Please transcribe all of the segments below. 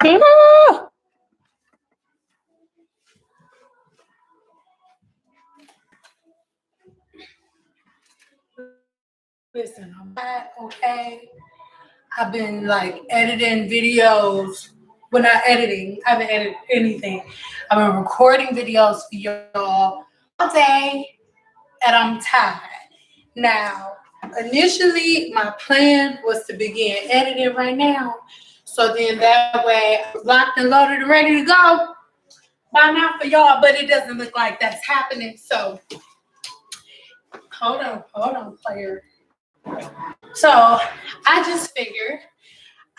Ah! Listen, I'm back, okay? I've been like editing videos. Well, not editing. I haven't edited anything. I've been recording videos for y'all all day, and I'm tired. Now, initially, my plan was to begin editing right now. So then that way, I'm locked and loaded and ready to go by now for y'all. But it doesn't look like that's happening. So, hold on, player. So, I just figured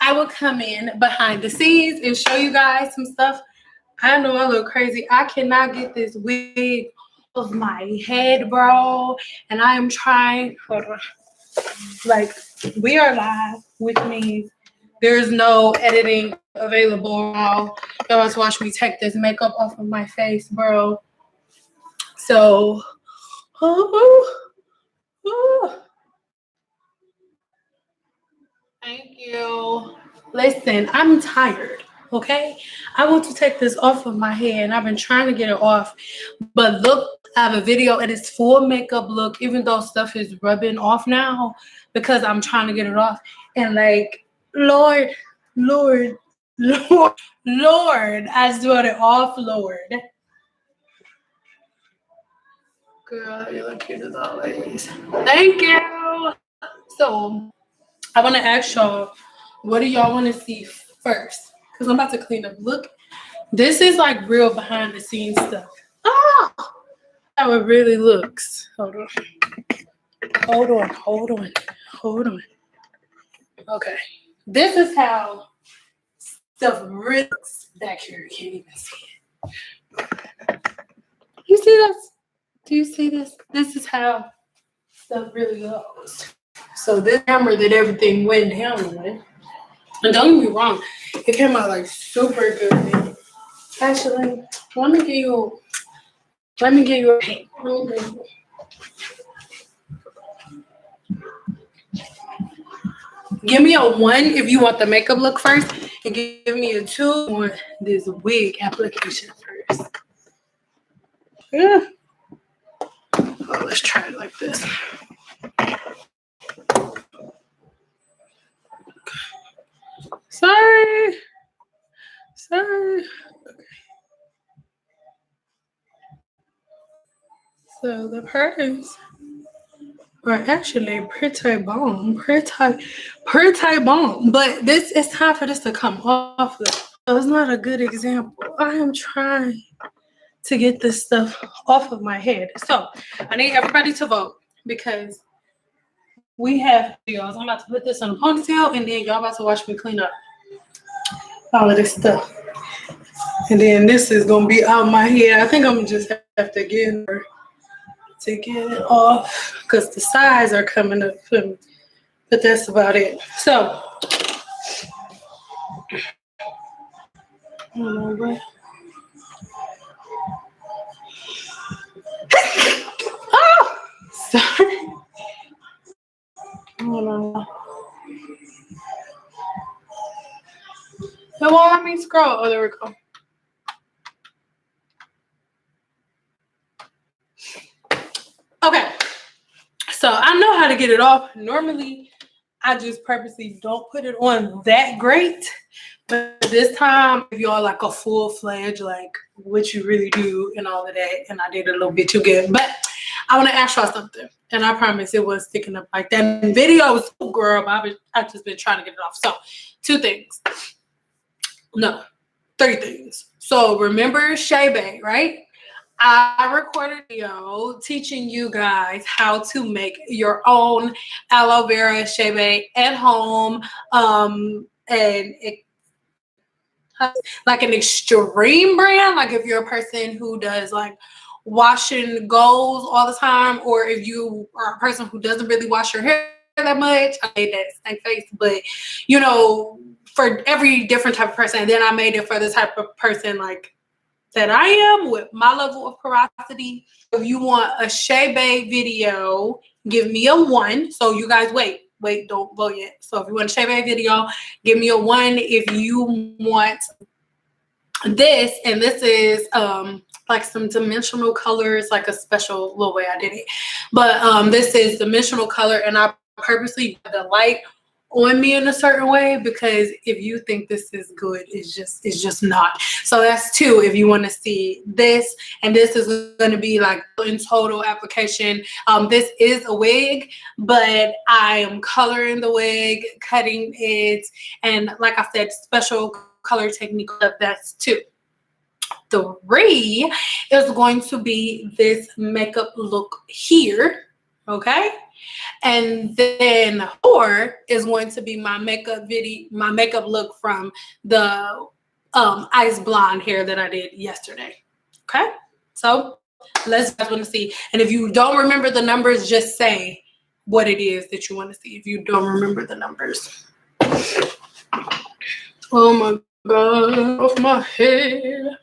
I will come in behind the scenes and show you guys some stuff. I know I look crazy. I cannot get this wig off my head, bro. And I am trying. Hold on. Like, we are live, which means there's no editing available now. Y'all want to watch me take this makeup off of my face, bro. So, thank you. Listen, I'm tired, okay? I want to take this off of my head, and I've been trying to get it off. But look, I have a video, and it's full makeup look, even though stuff is rubbing off now because I'm trying to get it off. And like, Lord, I swear it off, Lord. Girl, you look cute as always. Thank you. So, I want to ask y'all, what do y'all want to see first? Because I'm about to clean up. Look, this is like real behind the scenes stuff. Ah, how it really looks. Hold on. Okay. This is how stuff really looks back here. You can't even see it. You see this? Do you see this? This is how stuff really goes. So this camera that everything went down with. And don't get me wrong, it came out like super good. Actually, let me give you a hint. Give me a 1 if you want the makeup look first, and give me a 2 on this wig application first. Yeah. Oh, let's try it like this. Sorry. Okay. So the purse are actually pretty bomb. But this is time for this to come off. So it's not a good example. I am trying to get this stuff off of my head. So I need everybody to vote because we have videos. I'm about to put this on a ponytail, and then y'all about to watch me clean up all of this stuff. And then this is gonna be out my head. I think I'm gonna just have to get her to get it off because the sides are coming up for me. But that's about it. So oh, sorry. Hold on. It won't let me scroll. Oh, there we go. Okay. So I know how to get it off. Normally, I just purposely don't put it on that great. But this time, if y'all like a full-fledged, like what you really do and all of that, and I did a little bit too good. But I want to ask y'all something. And I promise it wasn't sticking up like that. The video was so girl, but I've just been trying to get it off. So 2 things. No, 3 things. So remember Shea Bay, right? I recorded a video teaching you guys how to make your own aloe vera Shea Bay at home. And it like an extreme brand, like if you're a person who does like wash and goes all the time, or if you are a person who doesn't really wash your hair that much. I made that stank face, but you know, for every different type of person. And then I made it for the type of person like that I am with my level of porosity. If you want a Shea Bay video, give me a 1. So you guys wait. wait, don't vote yet. So if you want to shave a video, give me a 1. If you want this, and this is like some dimensional colors, like a special little way I did it. But this is dimensional color, and I purposely put the light on me in a certain way, because if you think this is good, it's just not. So that's 2 if you want to see this. And this is going to be like in total application. This is a wig, but I am coloring the wig, cutting it, and like I said, special color technique. That's 2. 3 is going to be this makeup look here, okay? And then 4 is going to be my makeup video, my makeup look from the ice blonde hair that I did yesterday. Okay, so let's guys want to see. And if you don't remember the numbers, just say what it is that you want to see if you don't remember the numbers. Oh my god, off my head.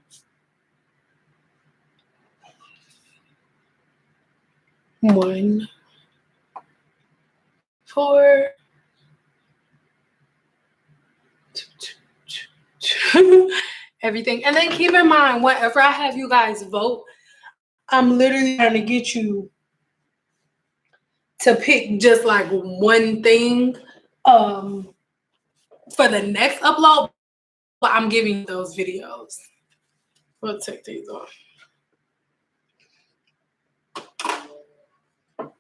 One, 4, 2, everything. And then keep in mind, whenever I have you guys vote, I'm literally trying to get you to pick just like one thing for the next upload, but I'm giving you those videos. We'll take these off.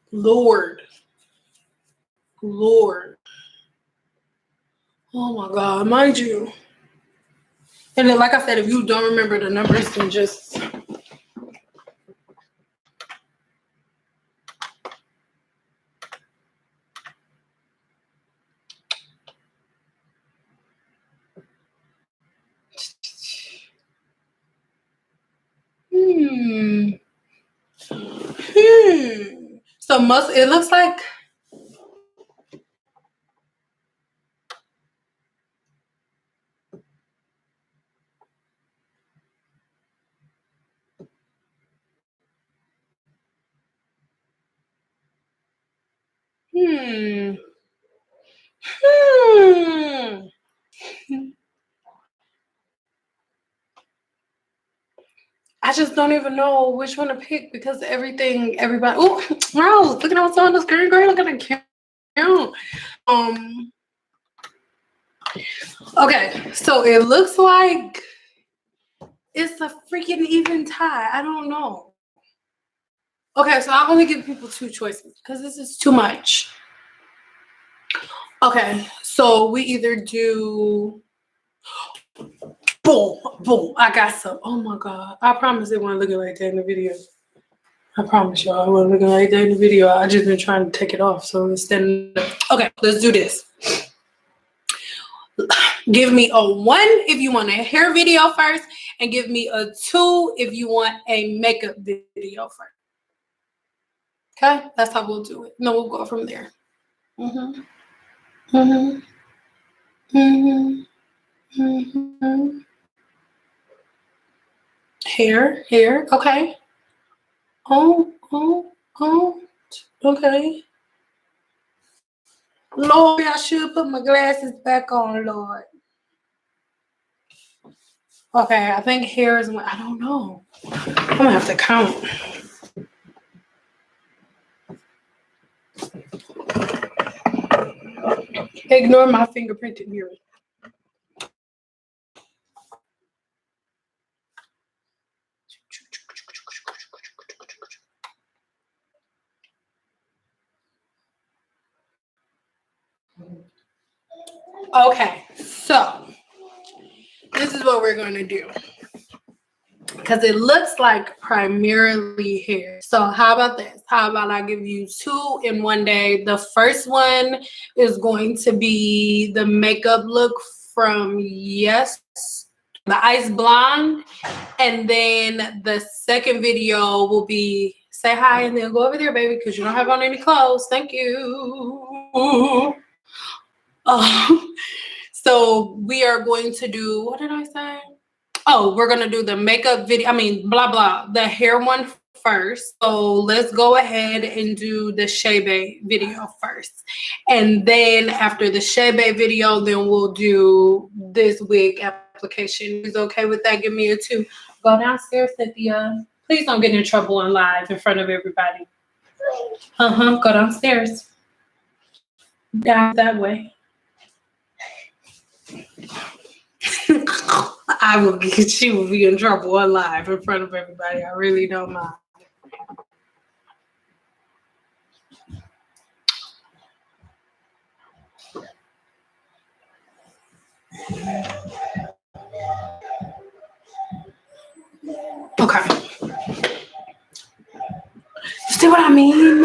Lord. Oh my god, mind you. And then, like I said, if you don't remember the numbers, then just So it looks like I just don't even know which one to pick, because everybody. Oh, wow! Look at what's on the screen, girl. Look at the count. Okay, so it looks like it's a freaking even tie. I don't know. Okay, so I only give people 2 choices because this is too much. Okay, so we either do boom, boom. I got some. Oh my god! I promise it wasn't looking like that in the video. I promise y'all, I wasn't looking like that in the video. I just been trying to take it off, so instead. Okay, let's do this. Give me a 1 if you want a hair video first, and give me a 2 if you want a makeup video first. Okay, that's how we'll do it. No, we'll go from there. Hair. Okay. Oh. Okay. Lord, I should put my glasses back on, Lord. Okay, I think hair is. I don't know. I'm gonna have to count. Ignore my fingerprinted mirror. Okay, so this is what we're going to do, because it looks like primarily hair. So how about this? How about I give you 2 in one day? The first one is going to be the makeup look from the ice blonde, and then the second video will be say hi and then go over there, baby, because you don't have on any clothes. Thank you. So we are going to do, what did I say? Oh, we're going to do the makeup video. I mean, blah, blah. The hair one first. So let's go ahead and do the Shebe video first. And then after the Shebe video, then we'll do this wig application. Who's okay with that? Give me a 2. Go downstairs, Cynthia. Please don't get in trouble on live in front of everybody. Go downstairs. Down that way. She will be in trouble on live in front of everybody. I really don't mind. Okay. See what I mean?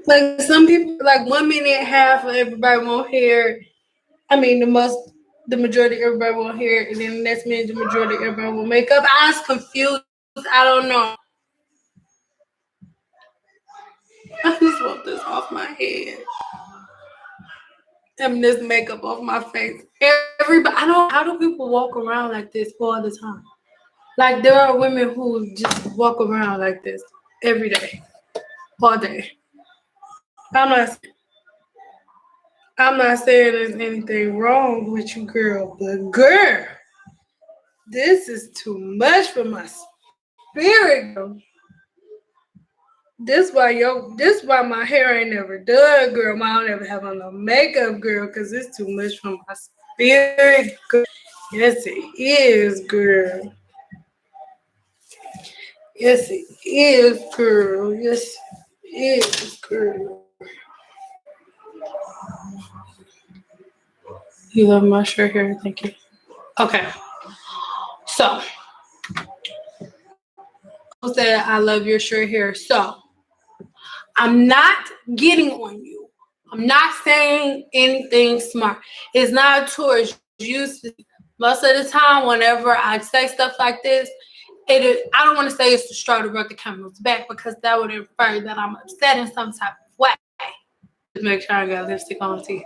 Like some people, like 1 minute, half of everybody won't hear. I mean, the majority of everybody won't hear it, and then the next minute, the majority of everybody will make up. I was confused. I don't know. I just want this off my head. And this makeup off my face. Everybody, I don't. How do people walk around like this all the time? Like there are women who just walk around like this every day, all day. I'm not saying there's anything wrong with you, girl, but girl, this is too much for my spirit, girl. This why my hair ain't never done, girl. I don't ever have on no makeup, girl, because it's too much for my spirit, girl. Yes, it is, girl. Yes, it is, girl. Yes, it is, girl. You love my short hair, thank you. Okay, so said I love your short hair. So I'm not getting on you. I'm not saying anything smart. It's not towards you. Most of the time, whenever I say stuff like this, I don't want to say it's to try to rub the camel's back because that would infer that I'm upset in some type of way. Just make sure I got lipstick on teeth.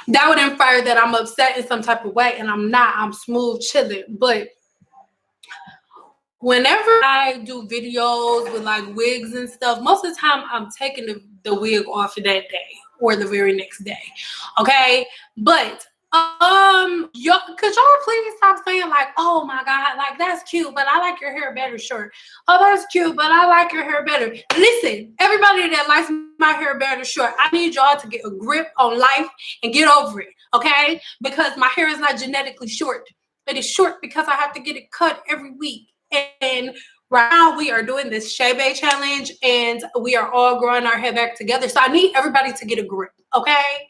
That would infer that I'm upset in some type of way, and I'm not. I'm smooth, chilling. But whenever I do videos with like wigs and stuff, most of the time I'm taking the wig off of that day or the very next day. Okay, but could y'all please stop saying like, oh my god, like that's cute, but I like your hair better short. Oh, that's cute, but I like your hair better. Listen, everybody that likes my hair better short, I need y'all to get a grip on life and get over it, okay? Because my hair is not genetically short. It is short because I have to get it cut every week. And right now we are doing this Shebe challenge and we are all growing our hair back together. So I need everybody to get a grip, okay?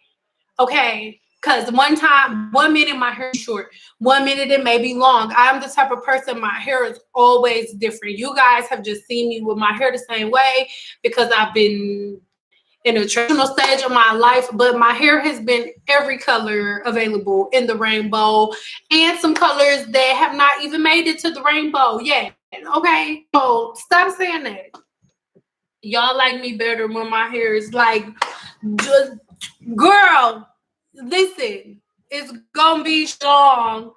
Okay. Because 1 minute my hair is short, 1 minute it may be long. I'm the type of person, my hair is always different. You guys have just seen me with my hair the same way because I've been in a transitional stage of my life, but my hair has been every color available in the rainbow and some colors that have not even made it to the rainbow yet. Okay, so stop saying that. Y'all like me better when my hair is like, just, girl, listen, it's gonna be strong,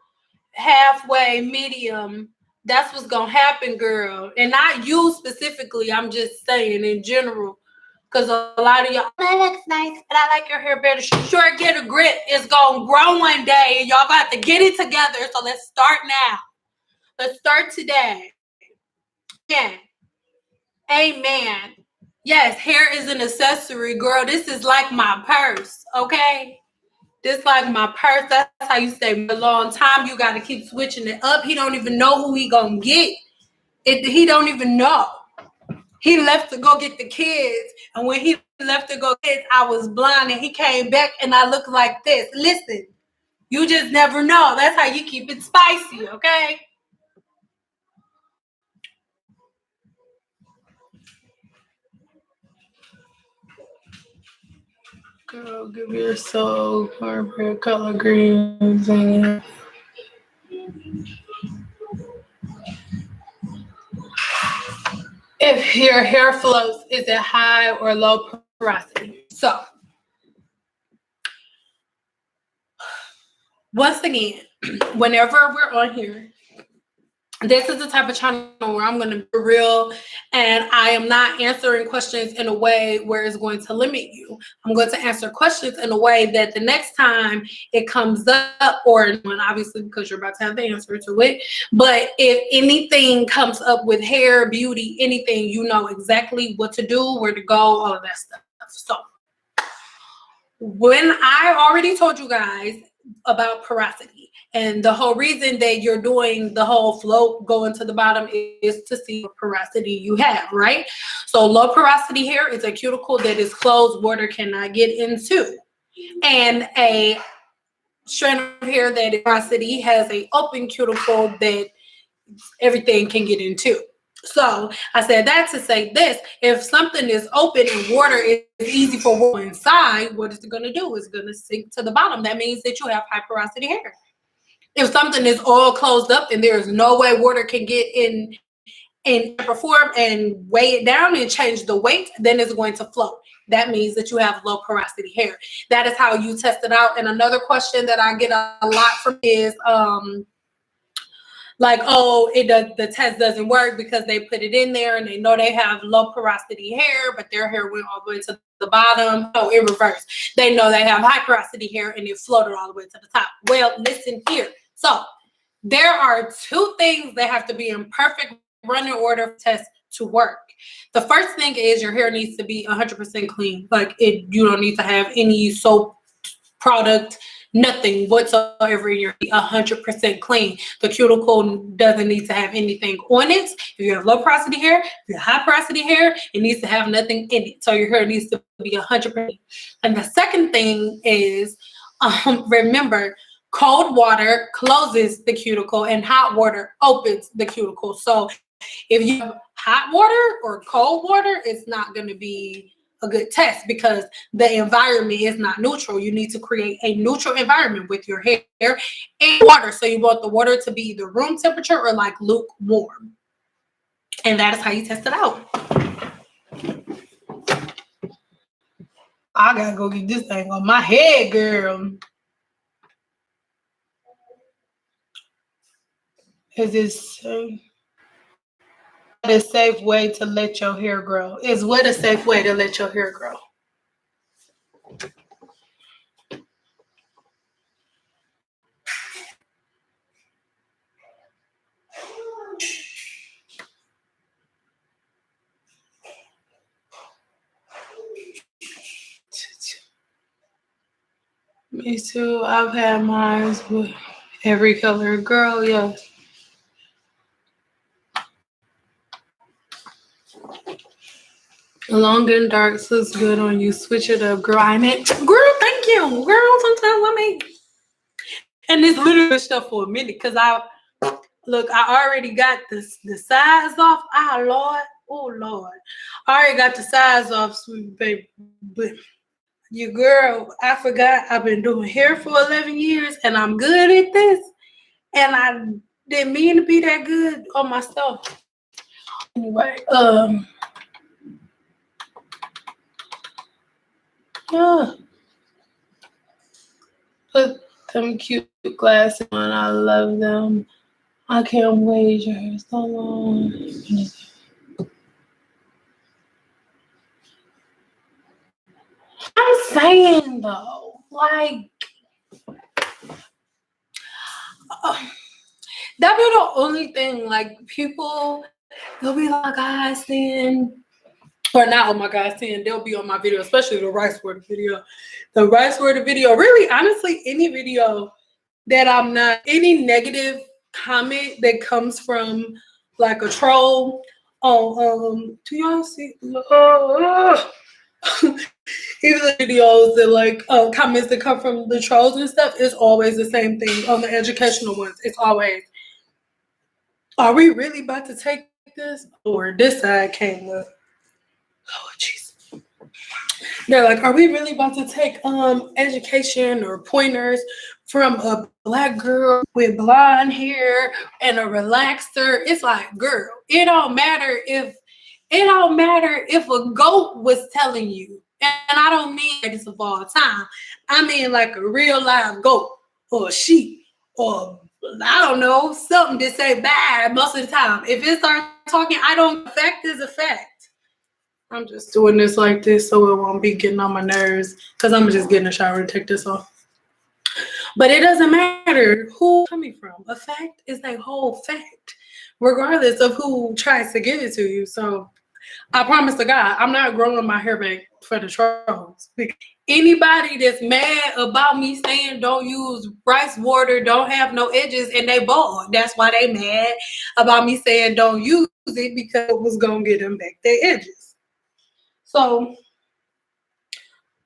halfway, medium. That's what's gonna happen, girl. And not you specifically, I'm just saying in general. Because a lot of y'all, that looks nice, but I like your hair better. Sure, get a grip. It's going to grow one day, and y'all got to get it together. So let's start now. Let's start today. Yeah. Amen. Yes, hair is an accessory, girl. This is like my purse, okay? This like my purse. That's how you stay a long time. You got to keep switching it up. He don't even know who he going to get. He don't even know. He left to go get the kids. And when he left to go get kids, I was blind and he came back and I looked like this. Listen, you just never know. That's how you keep it spicy, okay? Girl, give your soul corporate color greens and if your hair flows, is it high or low porosity? So, once again, whenever we're on here This is the type of channel where I'm going to be real, and I am not answering questions in a way where it's going to limit you. I'm going to answer questions in a way that the next time it comes up, or obviously because you're about to have the answer to it, but if anything comes up with hair, beauty, anything, you know exactly what to do, where to go, all of that stuff. So when I already told you guys about porosity, and the whole reason that you're doing the whole float going to the bottom is to see what porosity you have, right? So low porosity hair is a cuticle that is closed, water cannot get into. And a strand of hair that is porosity has a open cuticle that everything can get into. So I said that to say this: if something is open and water is easy for water inside, what is it going to do? It's going to sink to the bottom. That means that you have high porosity hair. If something is all closed up and there's no way water can get in and perform and weigh it down and change the weight, then it's going to float. That means that you have low porosity hair. That is how you test it out. And another question that I get a lot from is like, oh, the test doesn't work because they put it in there and they know they have low porosity hair, but their hair went all the way to the bottom. Oh, in reverse. They know they have high porosity hair and it floated all the way to the top. Well, listen here. So there are two things that have to be in perfect running order for test to work. The first thing is your hair needs to be 100% clean. Like you don't need to have any soap product, nothing whatsoever in your 100% clean. The cuticle doesn't need to have anything on it. If you have low porosity hair, if you have high porosity hair, it needs to have nothing in it. So your hair needs to be 100%. And the second thing is, remember, cold water closes the cuticle and hot water opens the cuticle. So if you have hot water or cold water, it's not going to be a good test because the environment is not neutral. You need to create a neutral environment with your hair and water. So you want the water to be either room temperature or like lukewarm. And that is how you test it out. I gotta go get this thing on my head, girl. Is this a safe way to let your hair grow? Is what a safe way to let your hair grow? Me too. I've had mine with every color. Girl, yes. Long and dark looks good on you. Switch it up, girl. I mean, girl, thank you. Girl, sometimes I make, and this literally stuff for a minute because I already got the size off. Ah, Lord. Oh, Lord. I already got the size off, sweet baby. But your girl, I forgot I've been doing hair for 11 years and I'm good at this. And I didn't mean to be that good on myself. Anyway, yeah. Put them cute glasses on. I love them. I can't wait. Your hair so long. I'm saying though, like, that be the only thing. Like, people, they'll be like, I seen, or not, oh my God, seeing, they'll be on my video, especially the rice water video. The rice water video, really, honestly, any video that I'm not, any negative comment that comes from like a troll on, do y'all see? Even the videos that like comments that come from the trolls and stuff, it's always the same thing on the educational ones. It's always, are we really about to take this? Or this side came up. Oh, jeez. They're like, are we really about to take education or pointers from a Black girl with blonde hair and a relaxer? It's like, girl, it don't matter if a goat was telling you. And I don't mean greatest of all time. I mean like a real live goat or a sheep or I don't know, something to say bad most of the time. If it starts talking, I don't, fact is a fact. I'm just doing this like this so it won't be getting on my nerves because I'm just getting a shower and take this off. But it doesn't matter who coming from. A fact is a whole fact, regardless of who tries to give it to you. So I promise to God, I'm not growing my hair back for the trolls. Anybody that's mad about me saying don't use rice water, don't have no edges, and they bald. That's why they mad about me saying don't use it because it was gonna get them back their edges. So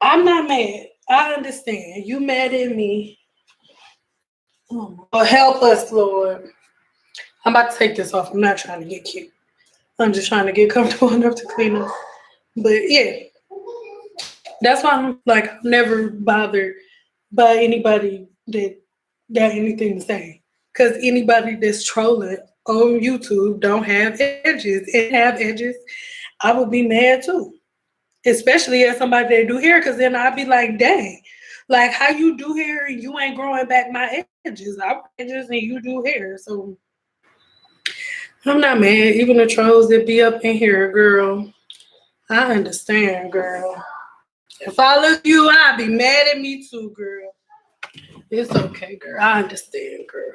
I'm not mad. I understand. You mad at me. Oh, help us, Lord. I'm about to take this off. I'm not trying to get cute. I'm just trying to get comfortable enough to clean up. But yeah, that's why I'm like, I'm never bothered by anybody that got anything to say. Because anybody that's trolling on YouTube don't have edges and have edges, I would be mad too. Especially as somebody that do hair, because then I'd be like, dang, like how you do hair and you ain't growing back my edges. I edges and you do hair. So I'm not mad. Even the trolls that be up in here, girl. I understand, girl. If I look you, I'd be mad at me too, girl. It's okay, girl. I understand, girl.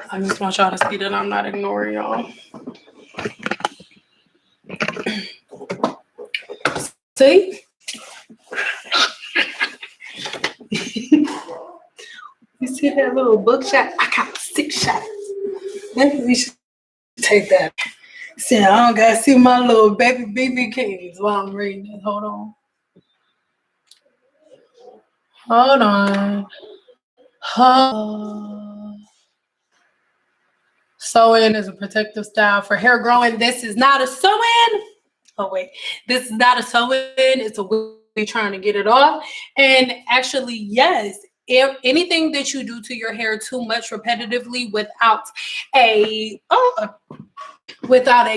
I just want y'all to see that I'm not ignoring y'all. See? You see that little bookshot? I got 6 shots. Maybe we should take that. See, I don't gotta see my little baby BB K's while I'm reading this. Hold on. Hold on. Sew-in is a protective style for hair growing. This is not a sew-in. Oh, wait. This is not a sew-in. It's a way trying to get it off. And actually, yes, if anything that you do to your hair too much repetitively without a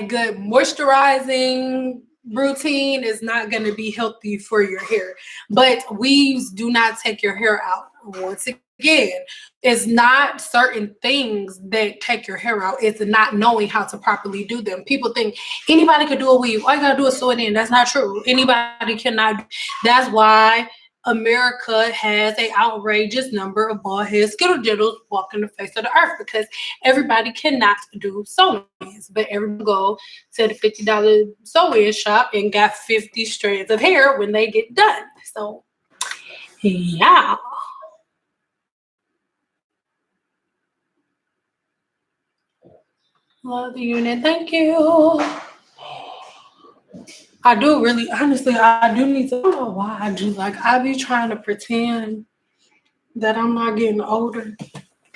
good moisturizing routine is not going to be healthy for your hair. But weaves do not take your hair out. Once again, it's not certain things that take your hair out. It's not knowing how to properly do them. People think anybody could do a weave. All you gotta do is sew it in. That's not true. Anybody cannot. That's why America has an outrageous number of bald head skiddle walking the face of the earth, because everybody cannot do sew-ins. But everyone go to the $50 sew-in shop and got 50 strands of hair when they get done. So yeah. Love the unit. Thank you. I do really, honestly, I do need to, I don't know why I do. Like, I be trying to pretend that I'm not getting older,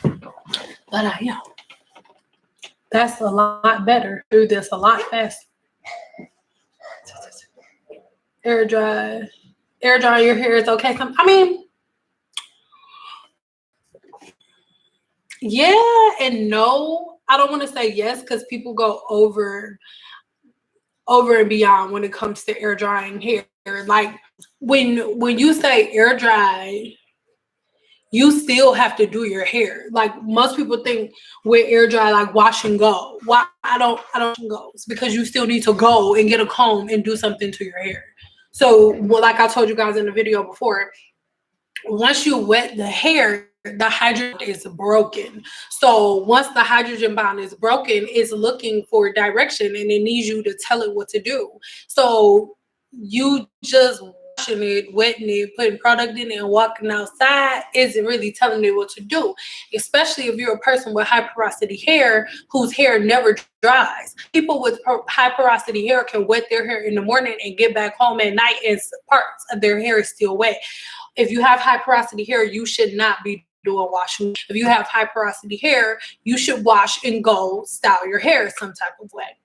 but I am. That's a lot better. Do this a lot faster. Air dry. Air dry your hair is okay. I mean, yeah and no. I don't want to say yes because people go over and beyond when it comes to air drying hair. Like when you say air dry, you still have to do your hair. Like most people think with air dry, like wash and go. Why I don't go. It's because you still need to go and get a comb and do something to your hair. So like I told you guys in the video before, once you wet the hair, the hydrogen is broken. So once the hydrogen bond is broken, it's looking for direction and it needs you to tell it what to do. So you just washing it, wetting it, putting product in it, and walking outside isn't really telling it what to do. Especially if you're a person with high porosity hair whose hair never dries. People with high porosity hair can wet their hair in the morning and get back home at night and parts of their hair is still wet. If you have high porosity hair, you should not be doing washing. If you have high porosity hair, you should wash and go style your hair some type of way.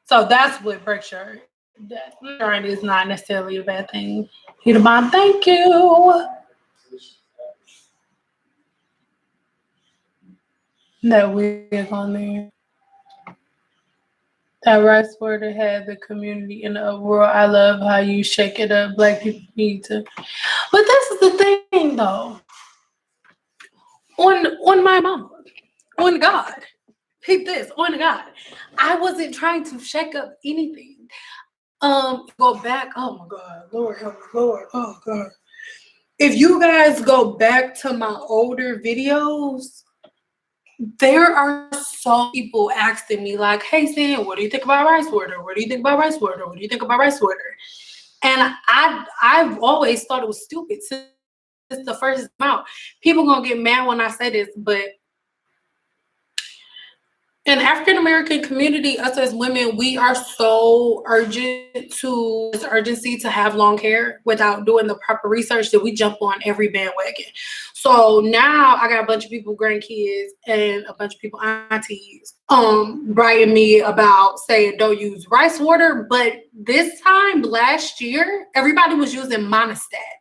So that's what breaks your hair. That is not necessarily a bad thing. Peter Bond, thank you. That wig on there. That rice water had the community in the uproar. I love how you shake it up. Black people need to. But this is the thing, though. On my mama, on God, pick this on God. I wasn't trying to shake up anything. Go back. Oh my God, Lord help me, Lord. Oh God. If you guys go back to my older videos, there are so people asking me like, "Hey Sam, what do you think about rice water? What do you think about rice water? What do you think about rice water?" And I've always thought it was stupid since the first amount. People gonna get mad when I say this, but in African American community, us as women, we are so urgency to have long hair without doing the proper research that we jump on every bandwagon. So now I got a bunch of people, grandkids, and a bunch of people, aunties, writing me about saying don't use rice water. But this time last year, everybody was using monostat.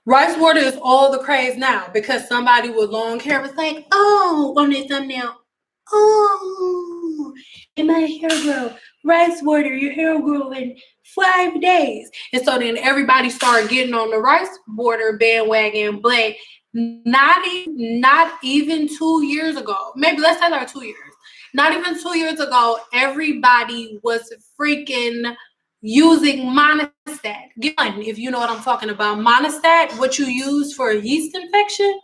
Rice water is all the craze now because somebody with long hair was like, "Oh, on this thumbnail, oh, and my hair grow. Rice water, your hair grow in 5 days." And so then everybody started getting on the rice water bandwagon, but not even 2 years ago. Maybe let's say like 2 years. Not even 2 years ago, everybody was freaking using monostat. Get one if you know what I'm talking about. Monostat, what you use for a yeast infection.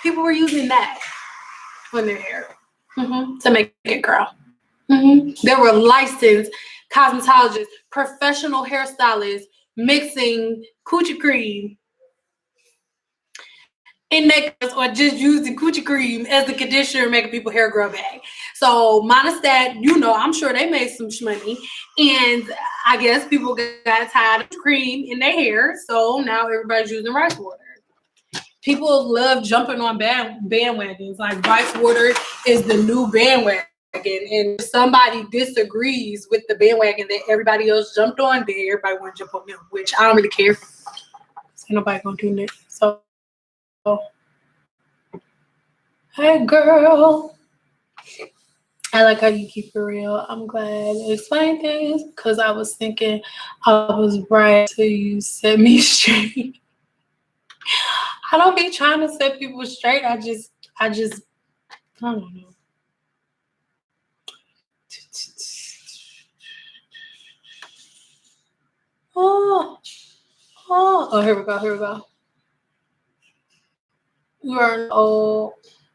People were using that on their hair to make it grow. There were licensed cosmetologists, professional hairstylists mixing coochie cream in necklace or just using coochie cream as the conditioner, making people hair grow back. So monostat, I'm sure they made some money, and I guess people got tired of cream in their hair, so now everybody's using rice water. People love jumping on bandwagons. Like rice water is the new bandwagon, and if somebody disagrees with the bandwagon that everybody else jumped on, then everybody want to jump on them, which I don't really care. Ain't nobody gonna do that. So. Hey girl, I like how you keep it real. I'm glad you explained things because I was thinking I was right till you set me straight. I don't be trying to set people straight. I just I don't know. Oh, here we go. You are old.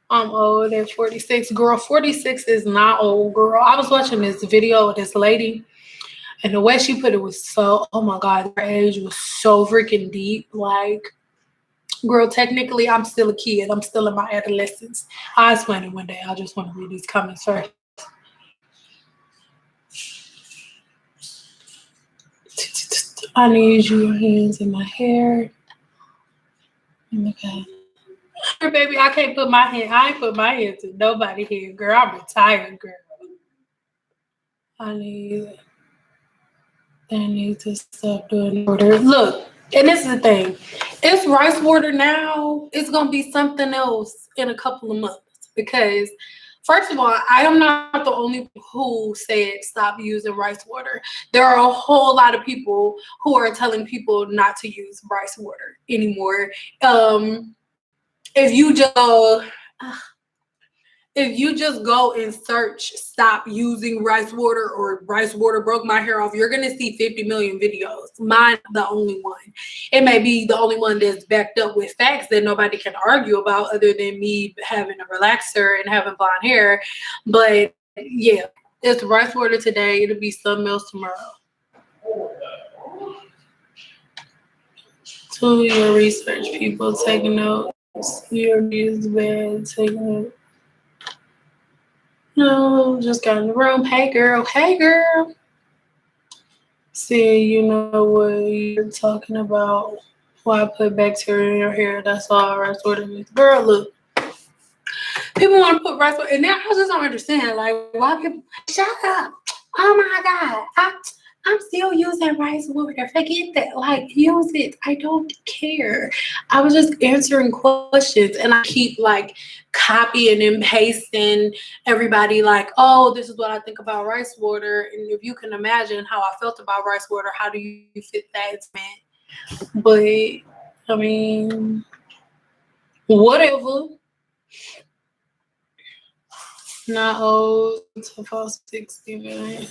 I'm old at 46. Girl, 46 is not old, girl. I was watching this video with this lady, and the way she put it was so, oh my God, her age was so freaking deep. Like, girl, technically, I'm still a kid. I'm still in my adolescence. I'll explain it one day. I just want to read these comments first. I need your hands in my hair. Okay. Baby, I can't put my hand. I ain't put my hand to nobody here, girl. I'm retired, girl. I need to stop doing water. Look, and this is the thing. It's rice water now. It's gonna be something else in a couple of months because, first of all, I am not the only one who said stop using rice water. There are a whole lot of people who are telling people not to use rice water anymore. If you just go and search stop using rice water or rice water broke my hair off, you're gonna see 50 million videos. Mine the only one. It may be the only one that's backed up with facts that nobody can argue about other than me having a relaxer and having blonde hair. But yeah, it's rice water today. It'll be something else tomorrow. To your research people taking notes. Your news bad taking notes. No, just got in the room. Hey girl. See, you know what you're talking about. Why put bacteria in your hair? That's all rice water is. Girl, look. People want to put rice water, and now I just don't understand. Like, why people shut up? Oh my God. I'm still using rice water. Forget that. Like, use it. I don't care. I was just answering questions and I keep like copying and pasting everybody like, oh, this is what I think about rice water. And if you can imagine how I felt about rice water, how do you fit that into it? But I mean, whatever. Not old to fall 60, man.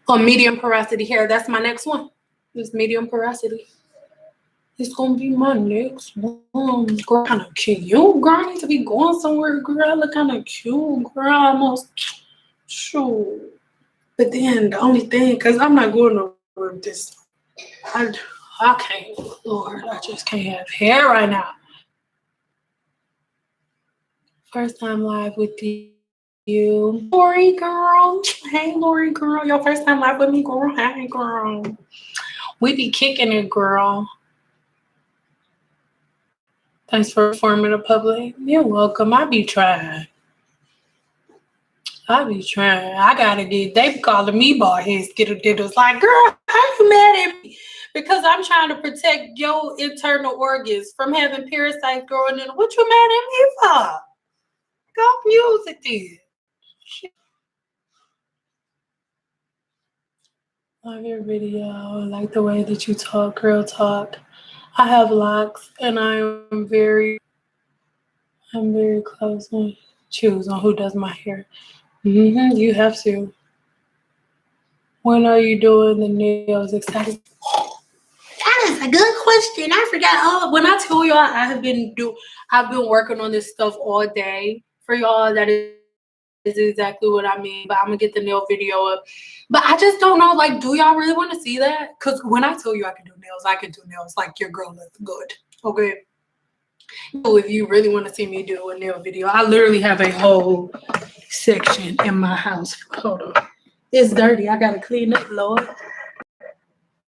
Oh, medium porosity hair. That's my next one. This medium porosity. It's gonna be my next one. Girl, kind of cute. Girl, I need to be going somewhere. Girl, I look kind of cute. Girl, almost. Sure. But then the only thing, cause I'm not going nowhere with this. I can't. Lord, I just can't have hair right now. First time live with you. Lori girl. Hey Lori girl. Your first time live with me, girl. Hey girl. We be kicking it, girl. Thanks for informing the public. You're welcome. I be trying. I gotta get, they be calling me bald head skittle diddles. Like, girl, how you mad at me? Because I'm trying to protect your internal organs from having parasites growing in. What you mad at me for? Go use it then. Shit. Love your video. I like the way that you talk, girl talk. I have locks and I'm very close and choose on who does my hair. You have to. When are you doing the nails? Excited. That is a good question. I forgot. When I tell y'all I've been working on this stuff all day for y'all. That is exactly what I mean. But I'm gonna get the nail video up. But I just don't know. Like, do y'all really want to see that? Because when I tell you I can do nails, I can do nails. Like, your girl looks good. Okay. So if you really want to see me do a nail video, I literally have a whole section in my house. Hold on. It's dirty. I gotta clean up, Lord.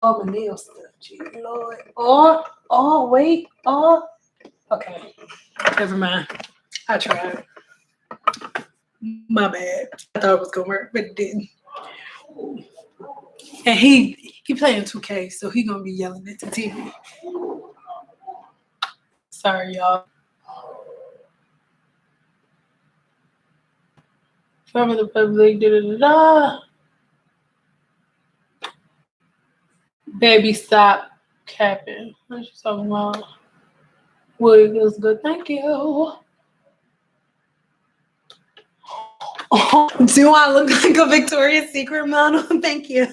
All my nail stuff, gee, Lord. Wait. Okay. Never mind. I tried. My bad. I thought it was gonna work, but it didn't. And he playing 2K, so he gonna be yelling at the TV. Sorry, y'all. Some of the public, Baby, stop capping. What you talking about? Wig is good. Thank you. Oh, do I look like a Victoria's Secret model? Thank you.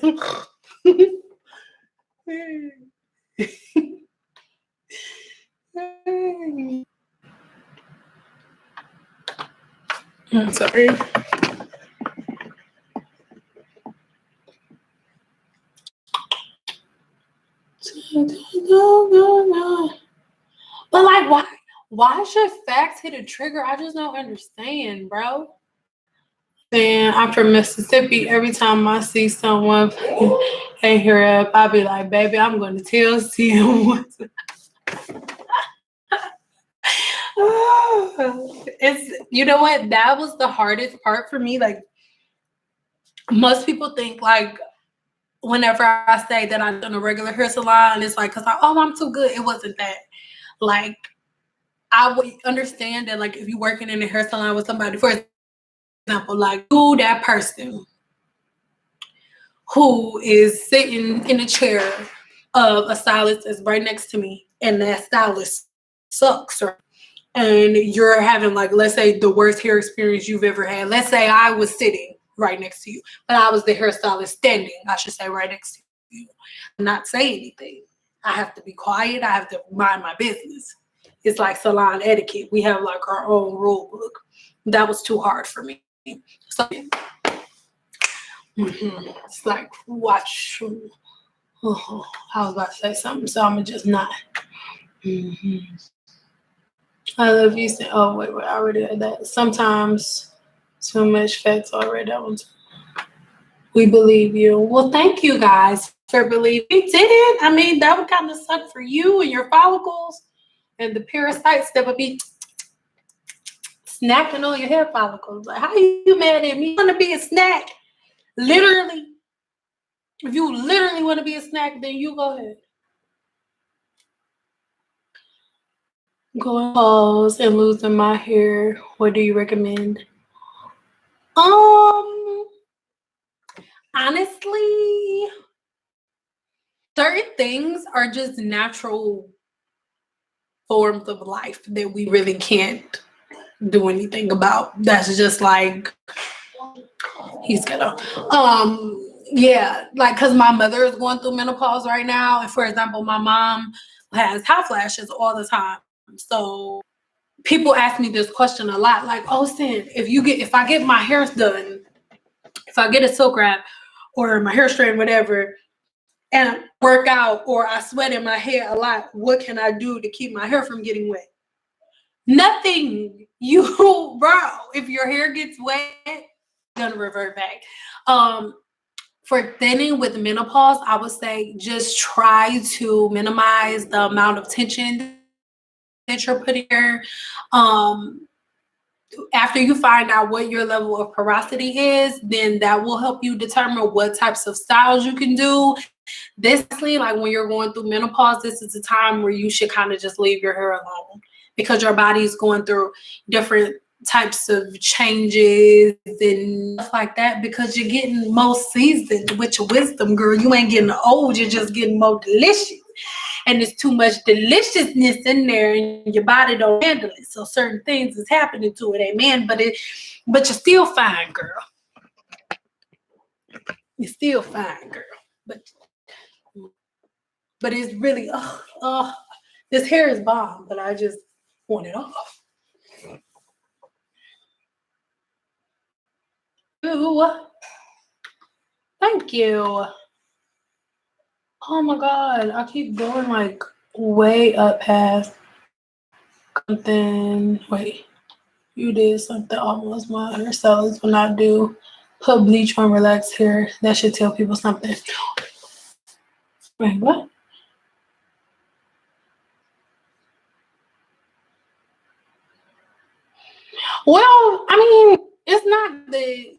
I'm sorry. But like, why should facts hit a trigger? I just don't understand, bro. And I'm from Mississippi. Every time I see someone hang her up, I'll be like, baby, I'm going to tell CM what's it's, you know what? That was the hardest part for me. Like, most people think like whenever I say that I'm in a regular hair salon, it's like, I'm too good. It wasn't that. Like, I would understand that, like, if you're working in a hair salon with somebody, for example, like, who that person who is sitting in a chair of a stylist that's right next to me, and that stylist sucks, and you're having, like, let's say the worst hair experience you've ever had. Let's say I was sitting right next to you, but I was the hairstylist standing, I should say, right next to you, not say anything. I have to be quiet. I have to mind my business. It's like salon etiquette. We have like our own rule book. That was too hard for me. So it's like, watch. Oh, I was about to say something, so I'm just not. I love you. Oh, wait, I already had that. Sometimes too much facts already. That one. We believe you. Well, thank you guys believe it didn't. I mean, that would kind of suck for you and your follicles and the parasites that would be snacking on your hair follicles. Like, how are you mad at me? You want to be a snack? Literally. If you literally want to be a snack, then you go ahead. Going pause and losing my hair. What do you recommend? Honestly, certain things are just natural forms of life that we really can't do anything about. That's just like he's gonna yeah, like because my mother is going through menopause right now, and for example, my mom has hot flashes all the time. So people ask me this question a lot, like, oh Sin, if I get my hair done, if I get a silk wrap or my hair straightened, whatever, and work out or I sweat in my hair a lot, what can I do to keep my hair from getting wet? Nothing. Bro, if your hair gets wet, it's gonna revert back. For thinning with menopause, I would say just try to minimize the amount of tension that you're putting here. After you find out what your level of porosity is, then that will help you determine what types of styles you can do. This, like when you're going through menopause, this is a time where you should kind of just leave your hair alone because your body is going through different types of changes and stuff like that because you're getting more seasoned with your wisdom, girl. You ain't getting old, you're just getting more delicious. And there's too much deliciousness in there and your body don't handle it. So certain things is happening to it, amen. But you're still fine, girl. You're still fine, girl. But it's really, this hair is bomb, but I just want it off. Ooh, thank you. Oh my God, I keep going like way up past something. Wait, you did something almost my hairstylist will not do. Put bleach on relaxed hair. That should tell people something. Wait, what? Well, I mean, it's not the.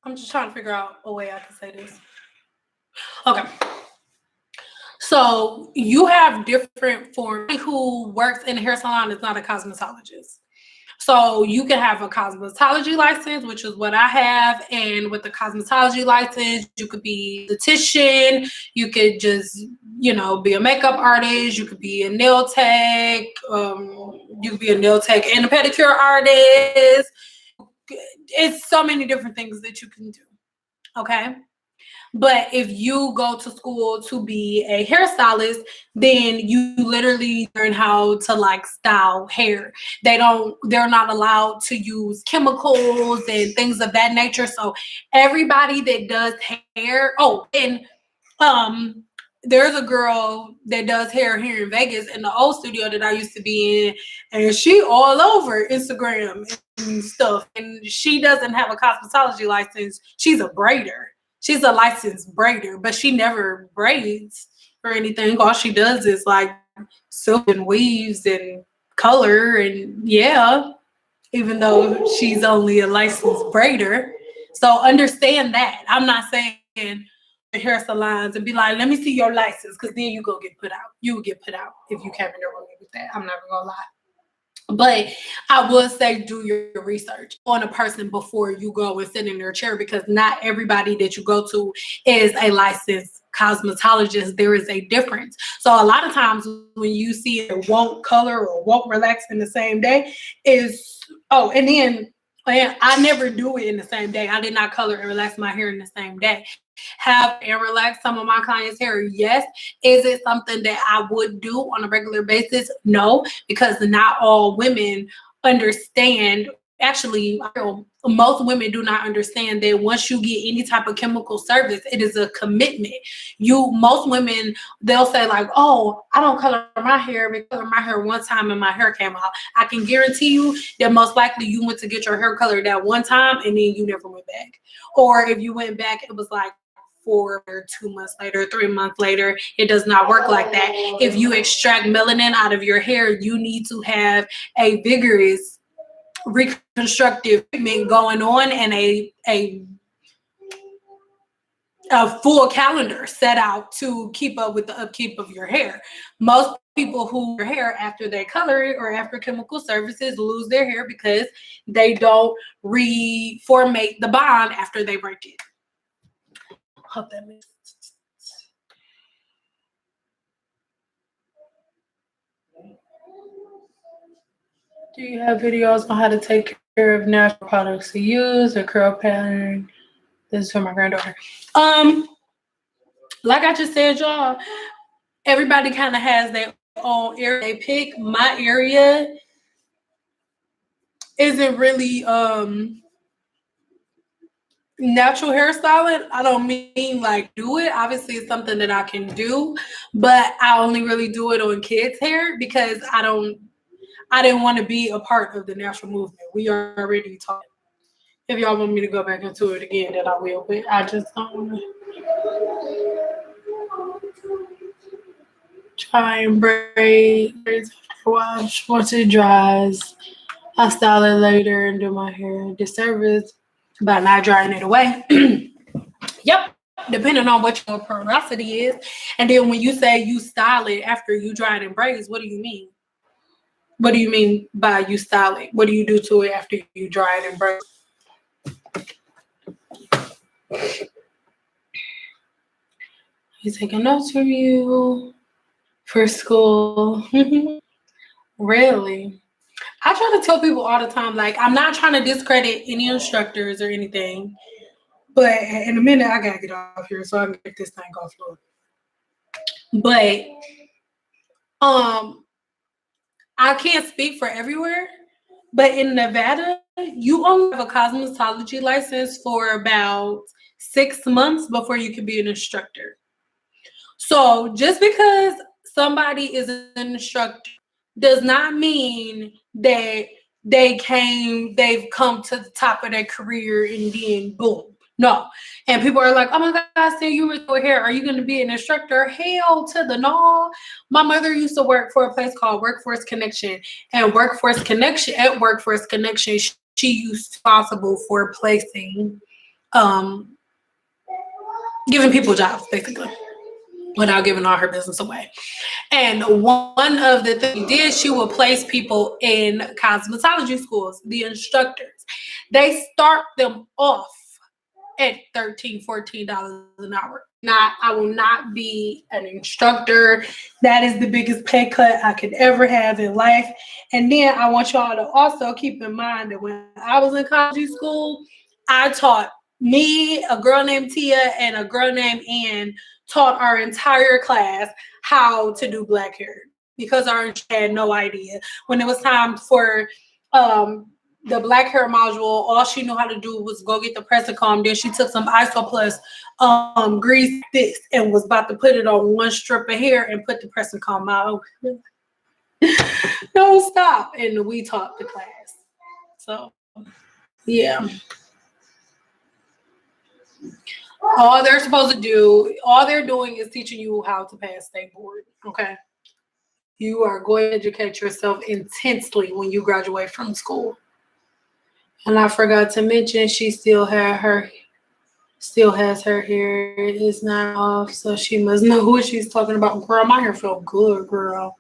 I'm just trying to figure out a way I can say this. Okay. So you have different forms. Who works in a hair salon is not a cosmetologist. So you can have a cosmetology license, which is what I have. And with the cosmetology license, you could be a esthetician. You could just, be a makeup artist. You could be a nail tech. You could be a nail tech and a pedicure artist. It's so many different things that you can do. Okay. But if you go to school to be a hairstylist, then you literally learn how to style hair. They're not allowed to use chemicals and things of that nature. So everybody that does hair, there's a girl that does hair here in Vegas in the old studio that I used to be in, and she all over Instagram and stuff. And she doesn't have a cosmetology license. She's a braider. She's a licensed braider, but she never braids or anything. All she does is silk and weaves and color and even though she's only a licensed braider. So understand that. I'm not saying the hair salons and be like, let me see your license, because then you go get put out. You will get put out if you come in there with that. I'm never gonna lie. But I would say do your research on a person before you go and sit in their chair, because not everybody that you go to is a licensed cosmetologist. There is a difference. So a lot of times when you see it won't color or won't relax in the same day and I never do it in the same day. I did not color and relax my hair in the same day. Have and relax some of my clients' hair? Yes. Is it something that I would do on a regular basis? No, because not all women understand. Actually, most women do not understand that once you get any type of chemical service, it is a commitment. Most women, they'll say oh, I don't color my hair. I colored my hair one time and my hair came out. I can guarantee you that most likely you went to get your hair colored that one time and then you never went back. Or if you went back, it was or 2 months later, 3 months later. It does not work like that. If you extract melanin out of your hair, you need to have a vigorous reconstructive treatment going on and a full calendar set out to keep up with the upkeep of your hair. Most people who wear hair after they color it or after chemical services lose their hair because they don't reformate the bond after they break it. Hope that makes sense. Do you have videos on how to take care of natural products to use or curl pattern? This is for my granddaughter. Like I just said, y'all, everybody kind of has their own area they pick. My area isn't really natural hairstyling. I don't mean like do it. Obviously, it's something that I can do, but I only really do it on kids' hair because I didn't want to be a part of the natural movement. We already talked. If y'all want me to go back into it again, then I will. But I just don't want to try and braid. Wash once it dries. I style it later and do my hair disservice by not drying it away. Yep, depending on what your porosity is. And then when you say you style it after you dry it in braids, what do you mean? What do you mean by you style it? What do you do to it after you dry it in braids? He's taking notes from you for school. Really? I try to tell people all the time, like, I'm not trying to discredit any instructors or anything, but in a minute, I gotta get off here so I can get this thing off floor. But I can't speak for everywhere, but in Nevada, you only have a cosmetology license for about 6 months before you can be an instructor. So just because somebody is an instructor does not mean that they've come to the top of their career and then boom. No. And people are like, oh my God, Sam, you were so here. Are you going to be an instructor? Hell to the no. My mother used to work for a place called Workforce Connection. And at Workforce Connection, she was responsible for placing, giving people jobs, basically, without giving all her business away. And one of the things she did, she would place people in cosmetology schools, the instructors. They start them off at $13, $14 an hour. I will not be an instructor. That is the biggest pay cut I could ever have in life. And then I want y'all to also keep in mind that when I was in college school, I taught me, a girl named Tia, and a girl named Ann taught our entire class how to do black hair because our instructor had no idea. When it was time for the black hair module, all she knew how to do was go get the press and comb. Then she took some Iso Plus grease this and was about to put it on one strip of hair and put the press and comb out. No, stop. And we taught the class. So, yeah. All they're doing is teaching you how to pass state board, okay? You are going to educate yourself intensely when you graduate from school. And I forgot to mention, she still has her hair. It is not off, so she must know who she's talking about. Girl, my hair felt good, girl.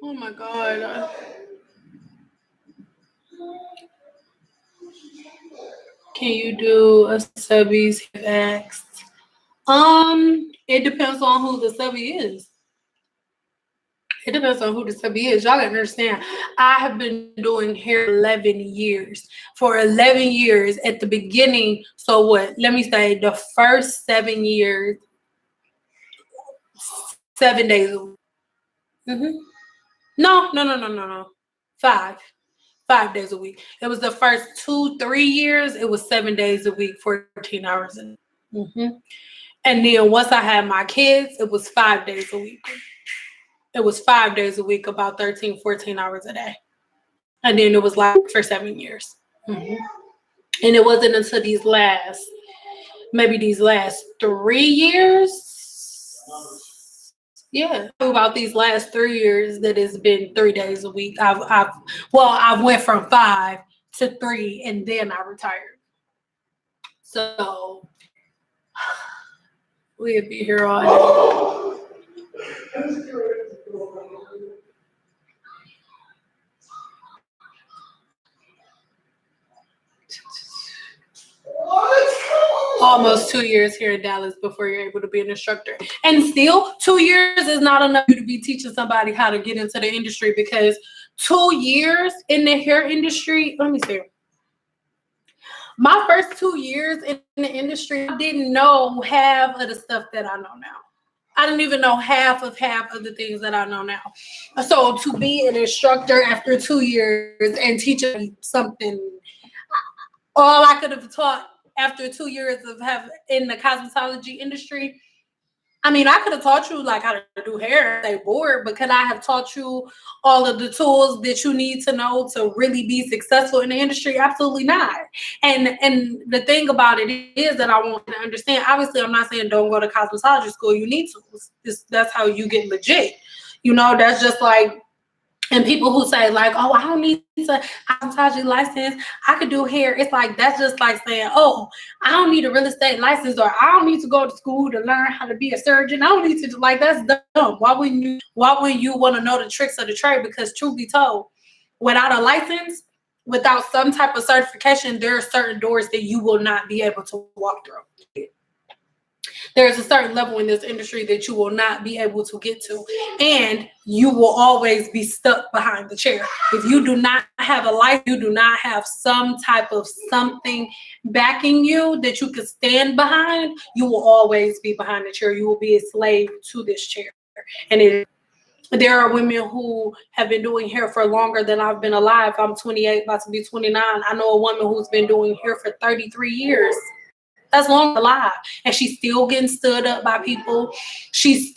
Oh my God. Can you do a subbies if asked? It depends on who the subby is. It depends on who the subby is. Y'all gotta understand, I have been doing hair 11 years. For 11 years at the beginning, so what? Let me say the first 7 years, 7 days a week. No. 5 days a week. It was the first 2-3 years, it was 7 days a week, 14 hours a day. And then once I had my kids, it was 5 days a week. It was 5 days a week, about 13, 14 hours a day. And then it was like for 7 years. And it wasn't until these last 3 years. Yeah, about these last 3 years that it's been 3 days a week. I've went from 5 to 3, and then I retired. So we'll be here all day. Almost 2 years here in Dallas before you're able to be an instructor. And still, 2 years is not enough to be teaching somebody how to get into the industry, because 2 years in the hair industry, let me see. My first 2 years in the industry, I didn't know half of the stuff that I know now. I didn't even know half of the things that I know now. So to be an instructor after 2 years and teaching something, all I could have taught after 2 years of having in the cosmetology industry, I mean, I could have taught you like how to do hair, stay bored, but could I have taught you all of the tools that you need to know to really be successful in the industry? Absolutely not. And the thing about it is that I want to understand, obviously I'm not saying don't go to cosmetology school. You need to. That's how you get legit. You know, that's just like, and people who say like, oh, I don't need a cosmetology license, I could do hair. It's like, that's just like saying, oh, I don't need a real estate license, or I don't need to go to school to learn how to be a surgeon. I don't need to, like, that's dumb. Why wouldn't you want to know the tricks of the trade? Because truth be told, without a license, without some type of certification, there are certain doors that you will not be able to walk through. There's a certain level in this industry that you will not be able to get to, and you will always be stuck behind the chair. If you do not have a life, you do not have some type of something backing you that you can stand behind, you will always be behind the chair. You will be a slave to this chair. And there are women who have been doing hair for longer than I've been alive. I'm 28, about to be 29. I know a woman who's been doing hair for 33 years. That's long alive, and she's still getting stood up by people. She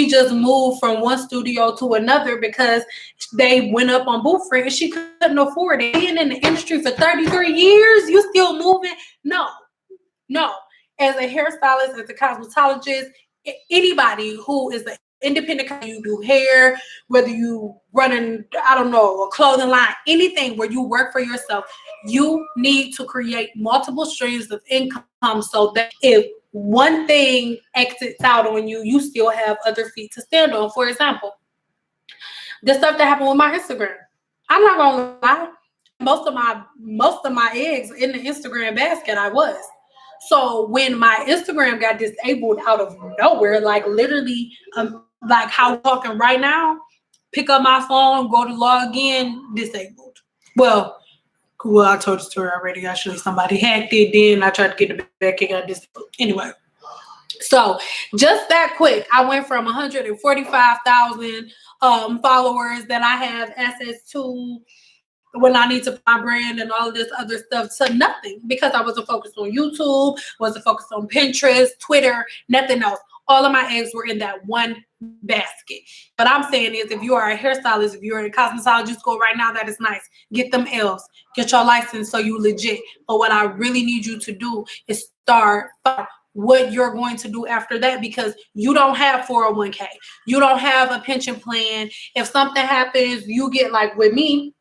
just moved from one studio to another because they went up on booth rent and she couldn't afford it. Being in the industry for 33 years, you still moving? No. As a hairstylist, as a cosmetologist, anybody who is an independent, you do hair, whether you running, I don't know, a clothing line, anything where you work for yourself, you need to create multiple streams of income so that if one thing exits out on you, you still have other feet to stand on. For example, the stuff that happened with my Instagram. I'm not gonna lie, most of my eggs in the Instagram basket I was. So when my Instagram got disabled out of nowhere, like literally, like how we're talking right now, pick up my phone, go to log in, disabled. Well, I told the story already. Actually, somebody hacked it. Then I tried to get it back. It got disabled. Anyway, so just that quick, I went from 145,000 followers that I have access to when I need to buy brand and all of this other stuff to nothing, because I wasn't focused on YouTube, wasn't focused on Pinterest, Twitter, nothing else. All of my eggs were in that one basket. What I'm saying is, if you are a hairstylist, if you're in cosmetology school right now, that is nice. Get them L's. Get your license so you legit. But what I really need you to do is start what you're going to do after that, because you don't have 401k. You don't have a pension plan. If something happens, you get, like with me,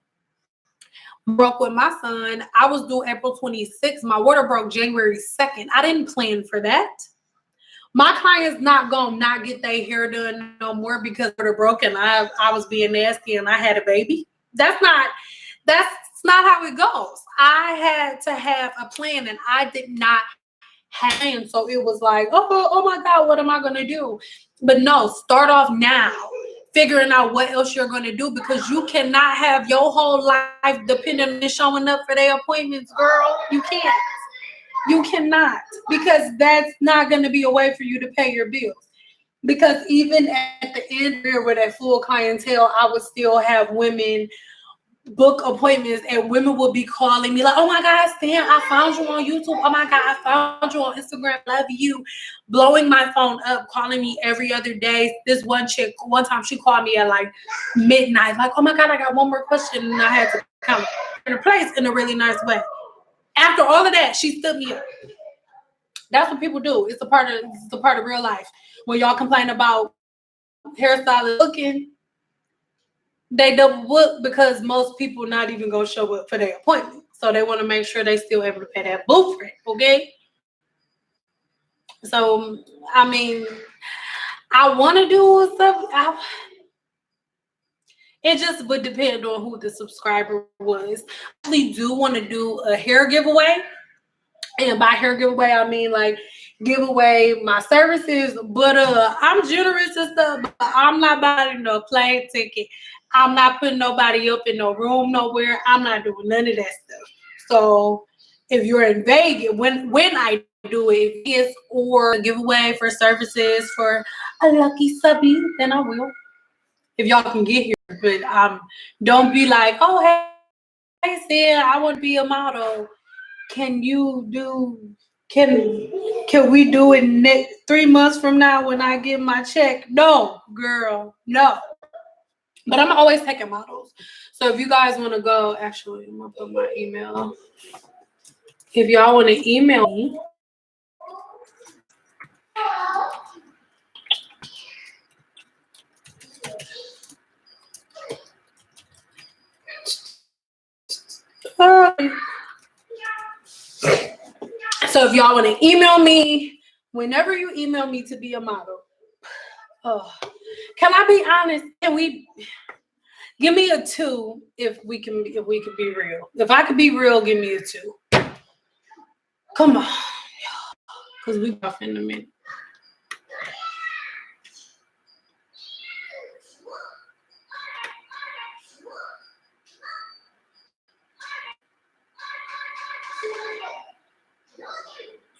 broke with my son. I was due April 26th. My water broke January 2nd. I didn't plan for that. My clients not gonna not get their hair done no more because water broke and I was being nasty and I had a baby. That's not how it goes. I had to have a plan and I did not have one. So it was like, oh my God, what am I gonna do? But no, start off now, figuring out what else you're going to do, because you cannot have your whole life dependent on showing up for their appointments, girl. You can't. You cannot, because that's not going to be a way for you to pay your bills. Because even at the end here with that full clientele, I would still have women book appointments, and women will be calling me like, "Oh my God, Stan, I found you on YouTube. Oh my God, I found you on Instagram. Love you." Blowing my phone up, calling me every other day. This one chick, one time she called me at like midnight, like, "Oh my God, I got one more question," and I had to come in her place in a really nice way. After all of that, she stood me up. That's what people do. It's a part of real life. When y'all complain about hairstylists looking, they double book because most people not even gonna show up for their appointment. So they want to make sure they still able to pay that blueprint. Okay. So I mean, I want to do stuff. It just would depend on who the subscriber was. I actually do want to do a hair giveaway. And by hair giveaway, I mean like give away my services. But I'm generous and stuff, but I'm not buying no plane ticket. I'm not putting nobody up in no room nowhere. I'm not doing none of that stuff. So if you're in Vegas, when I do it, it's or a giveaway for services for a lucky subby, then I will. If y'all can get here, but don't be like, "Oh hey, Sid, I want to be a model. Can you do can we do it next 3 months from now when I get my check?" No, girl, no. But I'm always taking models. So if you guys want to go, actually, I'm gonna put my email. If y'all want to email me, so if y'all want to email me, whenever you email me to be a model, oh, can I be honest? Can we give me a 2 if we can be real? If I could be real, give me a 2. Come on, because we off in a minute.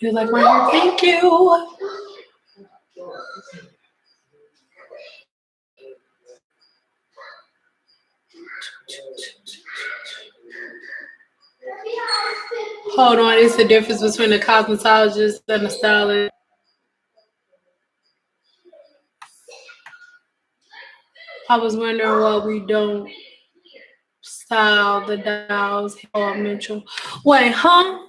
You're like, right here, thank you. Hold on, it's the difference between a cosmetologist and a stylist. I was wondering why we don't style the dolls. Oh, Mitchell. Wait, huh?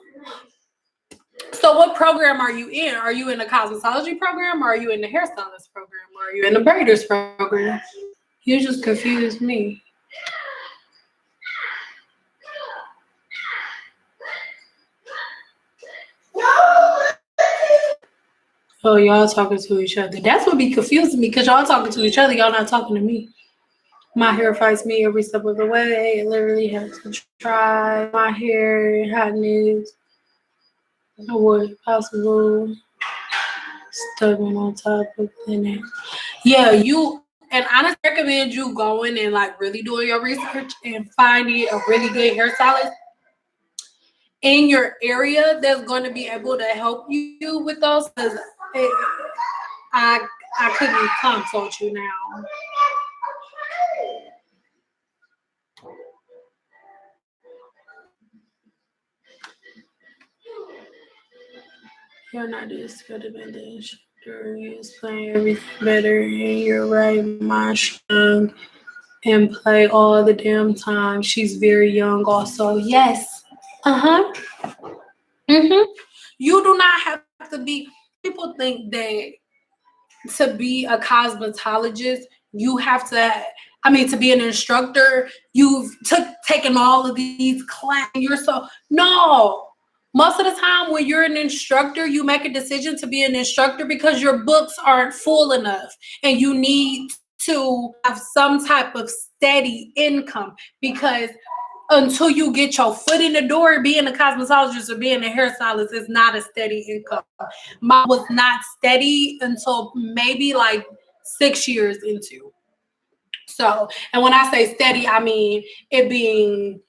So what program are you in? Are you in the cosmetology program, or are you in the hairstylist program, or are you in the braiders program? You just confused me. Oh, y'all talking to each other. That's what be confusing me, because y'all talking to each other. Y'all not talking to me. My hair fights me every step of the way. I literally have to try my hair hotness. What possible stubborn on top of it. Yeah, you and honestly recommend you going and like really doing your research and finding a really good hairstylist in your area that's going to be able to help you with those. Because I I couldn't consult you now. You're not this good of an instructor. You explain everything better, and you're right. My strong and play all the damn time. She's very young, also. Yes. Uh huh. You do not have to be. People think that to be a cosmetologist, you have to. I mean, to be an instructor, you've taken all of these classes. You're so no. Most of the time, when you're an instructor, you make a decision to be an instructor because your books aren't full enough, and you need to have some type of steady income because until you get your foot in the door, being a cosmetologist or being a hairstylist is not a steady income. Mine was not steady until maybe like 6 years into. So, and when I say steady, I mean it being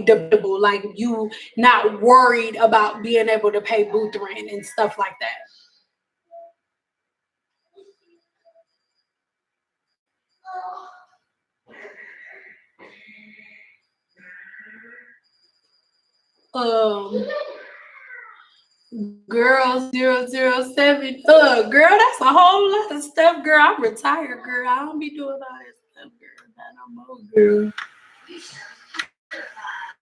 dependable, like you not worried about being able to pay booth rent and stuff like that. Um, Girl 007. Girl, that's a whole lot of stuff, girl. I'm retired, girl. I don't be doing all that stuff, girl. Not no more, girl.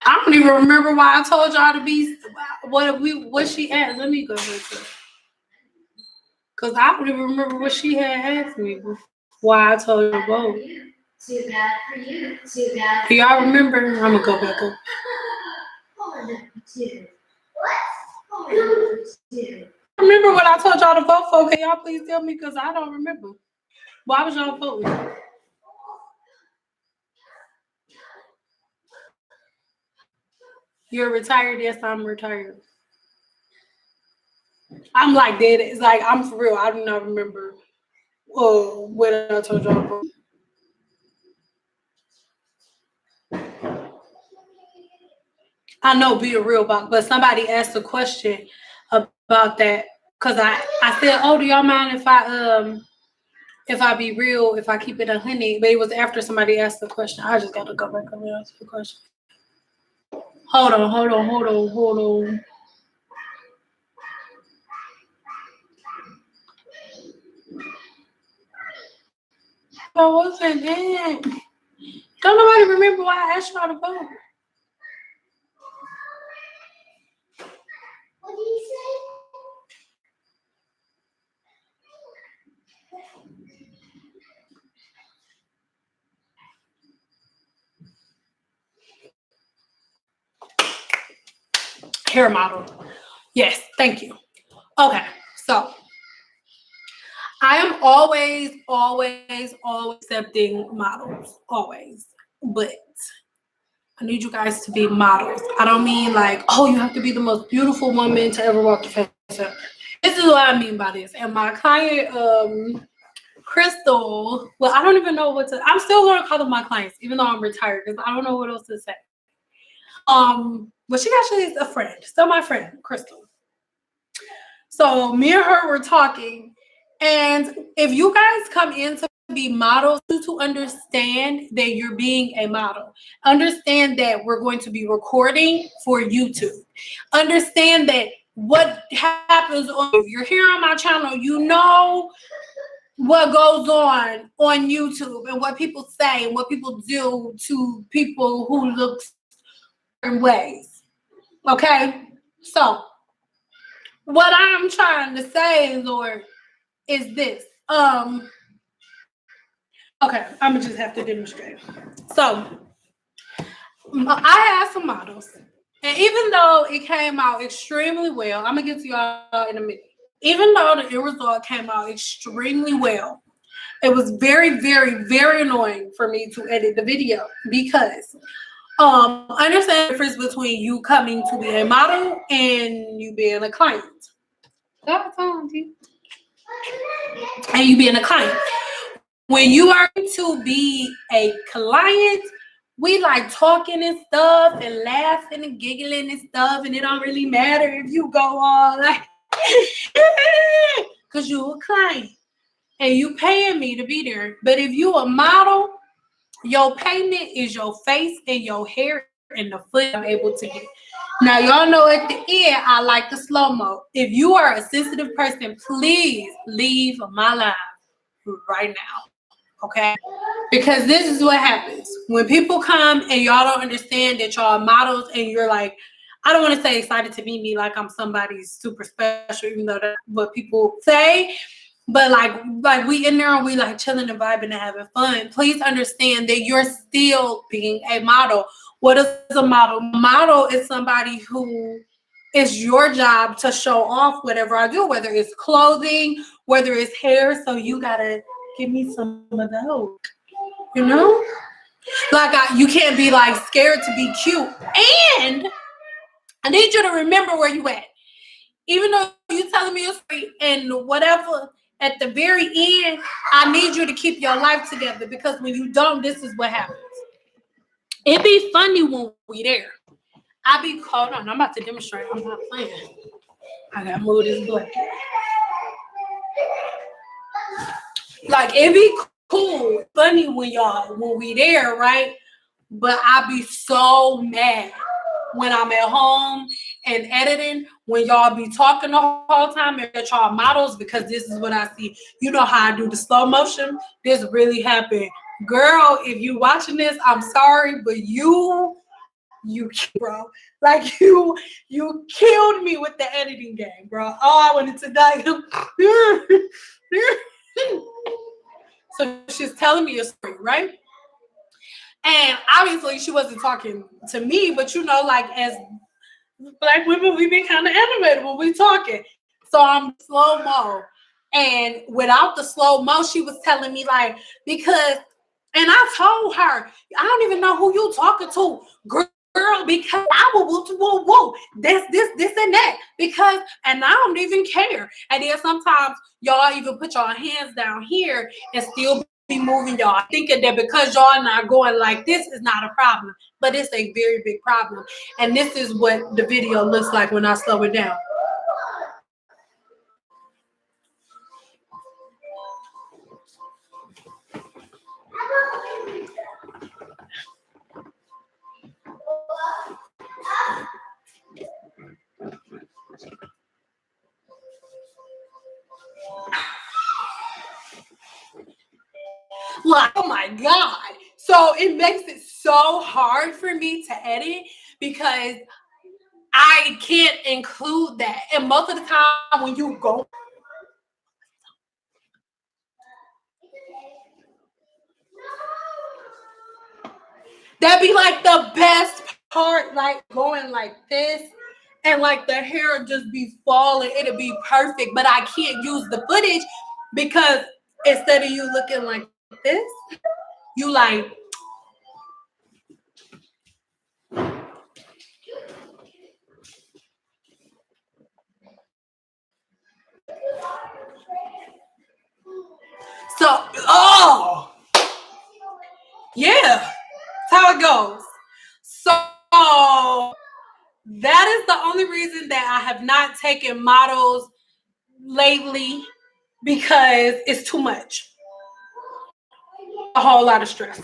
I don't even remember why I told y'all to be what she asked. Let me go to it. Cause I don't even remember what she had asked me why I told her to vote. Too bad for you. Too bad. Do y'all remember? I'm gonna go back up. Remember what I told y'all to vote for? Can y'all please tell me? Cause I don't remember. Why was y'all voting? You're retired? Yes, I'm retired. I'm like dead. It's like I'm for real. I do not remember what I told y'all about. I know be a real box, but somebody asked a question about that because I said, oh, do y'all mind if I be real, if I keep it 100? But it was after somebody asked the question. I just gotta go back and answer the question. Hold on. I wasn't in. Don't nobody remember why I asked y'all to vote. What did you say? Hair model. Yes, thank you. Okay, so I am always accepting models. Always. But I need you guys to be models. I don't mean like, oh, you have to be the most beautiful woman to ever walk the face of. This is what I mean by this. And my client, Crystal, well, I don't even know what to, I'm still gonna call them my clients, even though I'm retired, because I don't know what else to say. But she actually is a friend, still my friend, Crystal. So me and her were talking, and if you guys come in to be models, to understand that you're being a model, understand that we're going to be recording for YouTube, understand that what happens if you're here on my channel, you know what goes on YouTube and what people say and what people do to people who look certain ways. Okay, so what I'm trying to say, Lord, is this. Okay, I'm gonna just have to demonstrate. So I had some models, and even though it came out extremely well, I'm gonna get to y'all in a minute. Even though the end result came out extremely well, it was very annoying for me to edit the video because understand the difference between you coming to be a model and you being a client. And you being a client. When you are to be a client, we like talking and stuff and laughing and giggling and stuff, and it don't really matter if you go all like because you a client and you paying me to be there. But if you a model, your payment is your face and your hair and the foot I'm able to get. Now y'all know at the end I like the slow-mo. If you are a sensitive person, please leave my live right now. Okay? Because this is what happens. When people come and y'all don't understand that y'all are models and you're like, I don't want to say excited to meet me like I'm somebody super special, even though that's what people say. But like we in there and we like chilling and vibing and having fun. Please understand that you're still being a model. What is a model? Model is somebody who it's your job to show off whatever I do, whether it's clothing, whether it's hair. So you gotta give me some of those, you know? Like you can't be like scared to be cute. And I need you to remember where you at. Even though you're telling me a story and whatever, at the very end, I need you to keep your life together because when you don't, this is what happens. It be funny when we there. I be hold on, I'm about to demonstrate. I'm not playing. I gotta move this blanket. Like it be cool, funny when we there, right? But I be so mad when I'm at home and editing, when y'all be talking the whole time and get y'all models, because this is what I see. You know how I do the slow motion? This really happened. Girl, if you watching this, I'm sorry, but you bro. Like you killed me with the editing game, bro. Oh, I wanted to die. So she's telling me a story, right? And obviously she wasn't talking to me, but you know, like as Black women, we be kind of animated when we talking. So I'm slow mo. And without the slow mo, she was telling me like, because, and I told her, I don't even know who you talking to, girl, because I will woo, this and that. Because, and I don't even care. And then sometimes y'all even put your hands down here and still be moving y'all, thinking that because y'all not going like this is not a problem. But it's a very big problem. And this is what the video looks like when I slow it down. Like, oh my God. So it makes it so hard for me to edit because I can't include that. And most of the time when you go, that'd be like the best part, like going like this. And like the hair just be falling, it'll be perfect. But I can't use the footage because instead of you looking like this, you like, so, oh, yeah, that's how it goes. So that is the only reason that I have not taken models lately because it's too much. A whole lot of stress.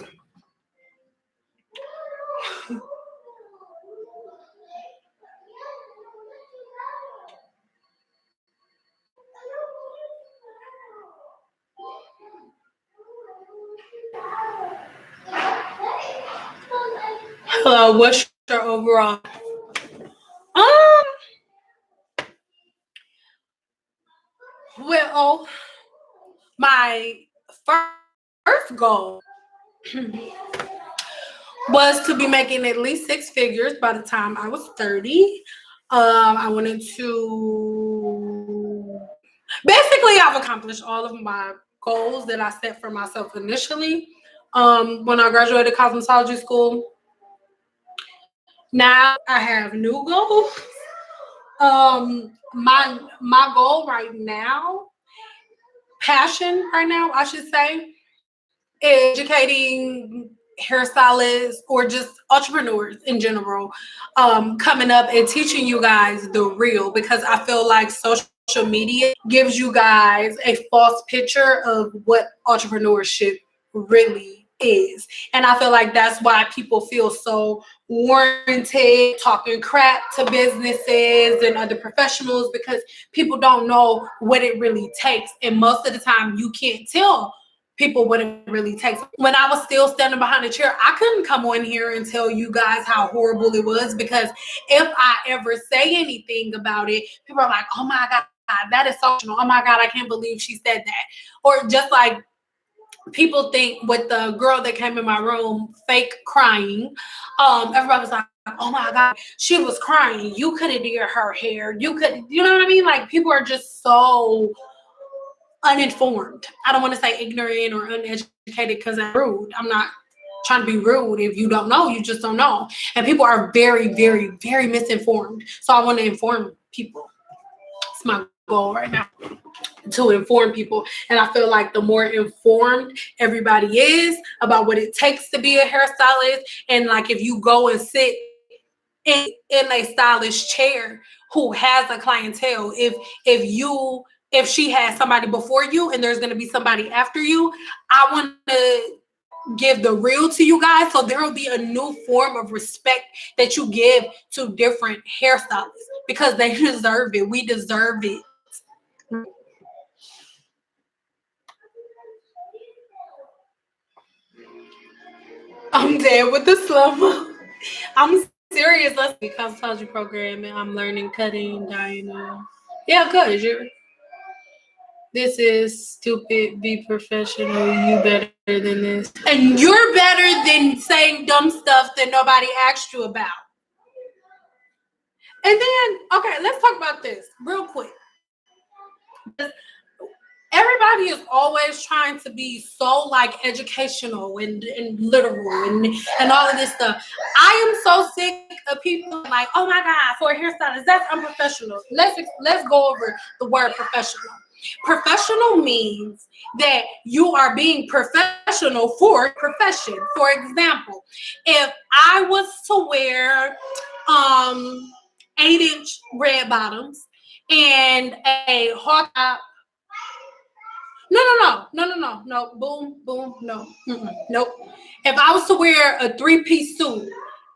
Hello, what's your overall? Um, well, my first goal was to be making at least six figures by the time I was 30. I wanted to basically I've accomplished all of my goals that I set for myself initially. When I graduated cosmetology school. Now I have new goals. My goal right now, passion right now, I should say, educating hairstylists or just entrepreneurs in general, coming up and teaching you guys the real, because I feel like social media gives you guys a false picture of what entrepreneurship really is. And I feel like that's why people feel so warranted talking crap to businesses and other professionals, because people don't know what it really takes. And most of the time you can't tell people what it really takes. When I was still standing behind the chair, I couldn't come on here and tell you guys how horrible it was, because if I ever say anything about it, people are like, oh my God, that is so emotional. Oh my God, I can't believe she said that. Or just like people think with the girl that came in my room fake crying, everybody was like, oh my God, she was crying. You could have did her hair. You could, you know what I mean? Like people are just so uninformed. I don't want to say ignorant or uneducated because I'm rude. I'm not trying to be rude. If you don't know, you just don't know. And people are very, very, very misinformed. So I want to inform people. It's my goal right now, to inform people. And I feel like the more informed everybody is about what it takes to be a hairstylist, and like if you go and sit in a stylist chair who has a clientele, if she has somebody before you and there's going to be somebody after you, I want to give the real to you guys. So there will be a new form of respect that you give to different hairstylists because they deserve it. We deserve it. I'm dead with the slow. I'm serious. Let's be cosmetology program and I'm learning cutting, dyeing. Yeah, cause you. This is stupid. Be professional. You better than this, and you're better than saying dumb stuff that nobody asked you about. And then, okay, let's talk about this real quick. Everybody is always trying to be so like educational and literal and all of this stuff. I am so sick of people like, oh my God, for a hairstylist, that's unprofessional. Let's go over the word professional. Professional means that you are being professional for profession. For example, if I was to wear 8-inch red bottoms and a hawk top. No. Boom, boom, no. Nope. If I was to wear a 3-piece suit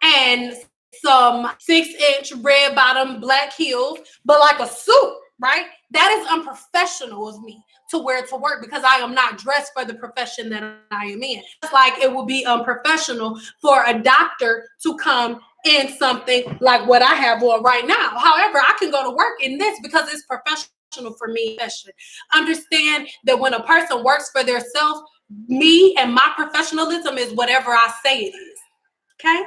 and some 6-inch red bottom black heels, but like a suit, right? That is unprofessional of me to wear to work because I am not dressed for the profession that I am in. It's like it would be unprofessional for a doctor to come in something like what I have on right now. However, I can go to work in this because it's professional for me. Understand that when a person works for themselves, me and my professionalism is whatever I say it is. Okay?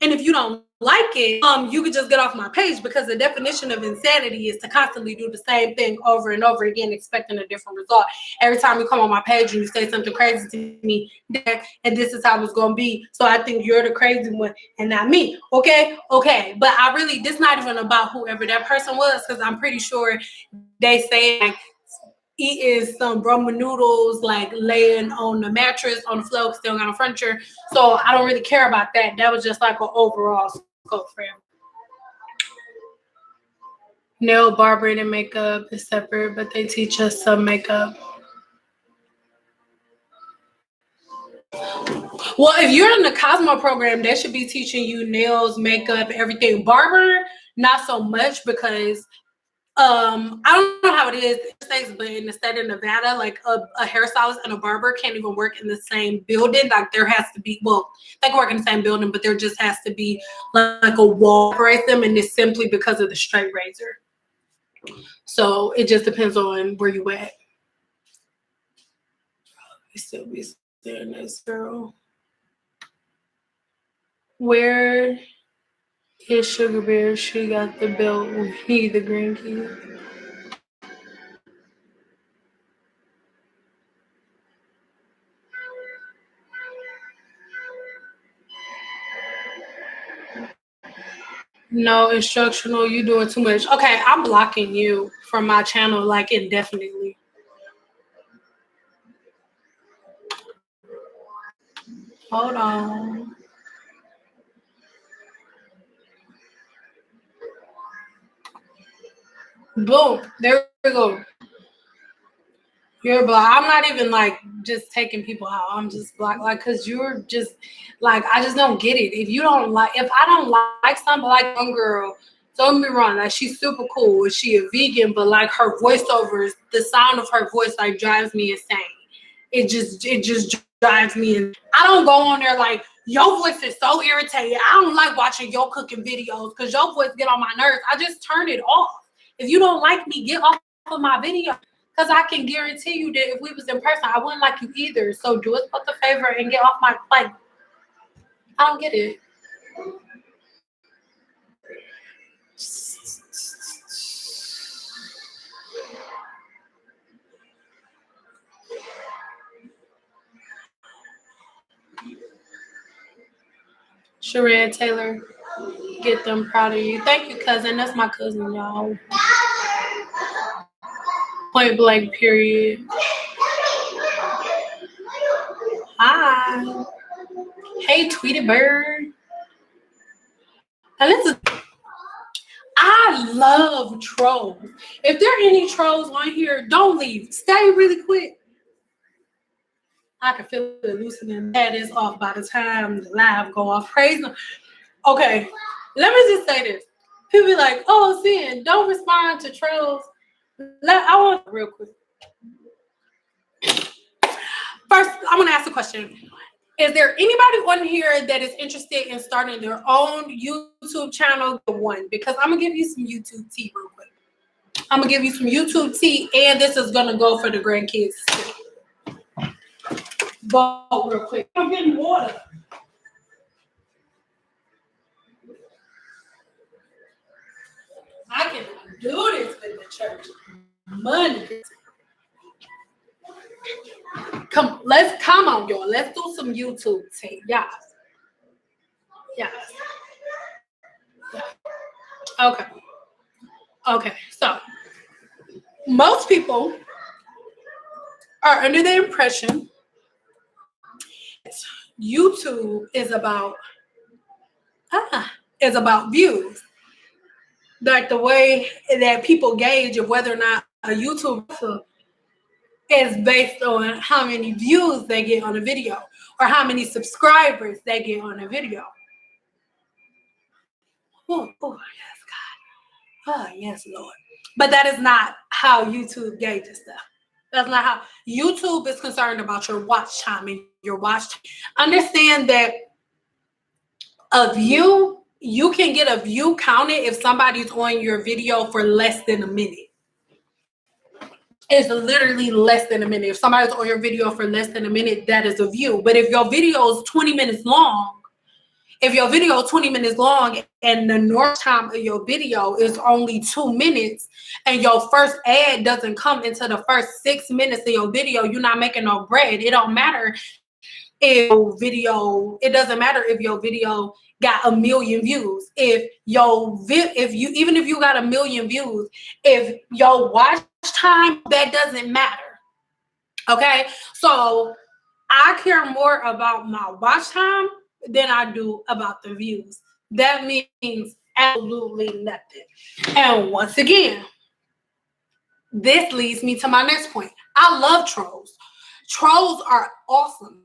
And if you don't like it, you could just get off my page because the definition of insanity is to constantly do the same thing over and over again, expecting a different result. Every time you come on my page and you say something crazy to me, and this is how it's going to be. So I think you're the crazy one and not me. Okay. But I really, this not even about whoever that person was because I'm pretty sure they say like, eating some ramen noodles, like laying on the mattress on the floor, still got no furniture. So I don't really care about that. That was just like an overall scope for him. Nail barbering and makeup is separate, but they teach us some makeup. Well, if you're in the Cosmo program, they should be teaching you nails, makeup, everything. Barber, not so much because I don't know how it is in the States, but in the state of Nevada, like a hairstylist and a barber can't even work in the same building. Like there has to be, well, they can work in the same building, but there just has to be like a wall separate them, and it's simply because of the straight razor. So it just depends on where you at. You still be staring at this girl. Where is Sugar Bear? She got the belt. He the green key. No, instructional, you doing too much. Okay, I'm blocking you from my channel like indefinitely. Hold on. Boom. There we go. You're blocked. I'm not even like just taking people out. I'm just blocked, like, cause you're just like, I just don't get it. If you don't like, if I don't like something, like one girl, don't get me wrong, like she's super cool. She a vegan, but like her voiceovers, the sound of her voice like drives me insane. It just drives me in. I don't go on there like your voice is so irritating. I don't like watching your cooking videos because your voice get on my nerves. I just turn it off. If you don't like me, get off of my video. Because I can guarantee you that if we was in person, I wouldn't like you either. So do us both a favor and get off my, like, I don't get it. Sharon Taylor, get them, proud of you. Thank you, cousin. That's my cousin, y'all. Point blank, period. Hi. Hey, Tweety Bird. And listen, I love trolls. If there are any trolls on here, don't leave. Stay really quick. I can feel it loosening. That is off by the time the live go off. Praise them. Okay, let me just say this. People be like, oh, Sin, don't respond to trolls. I want real quick. First, I want to ask a question. Is there anybody on here that is interested in starting their own YouTube channel? One, because I'm going to give you some YouTube tea real quick. I'm going to give you some YouTube tea, and this is going to go for the grandkids too. Go real quick. I'm getting water. I can do this with the church. Money. Come on, y'all. Let's do some YouTube tea. Yes. Yes. Okay. Okay. So most people are under the impression YouTube is about views. Like the way that people gauge of whether or not a YouTuber is based on how many views they get on a video or how many subscribers they get on a video. Oh, yes, God. Oh, yes, Lord. But that is not how YouTube gauges stuff. That's not how YouTube is concerned about your watch time and your watch time. Understand that a view, you can get a view counted if somebody's on your video for less than a minute. It's literally less than a minute. If somebody's on your video for less than a minute, that is a view. But if your video is 20 minutes long, and the normal time of your video is only 2 minutes and your first ad doesn't come into the first 6 minutes of your video, you're not making no bread. It don't matter if your video got 1 million views. Even if you got 1 million views, if your watch time, that doesn't matter. Okay, so I care more about my watch time than I do about the views. That means absolutely nothing. And once again, this leads me to my next point. I love trolls. Trolls are awesome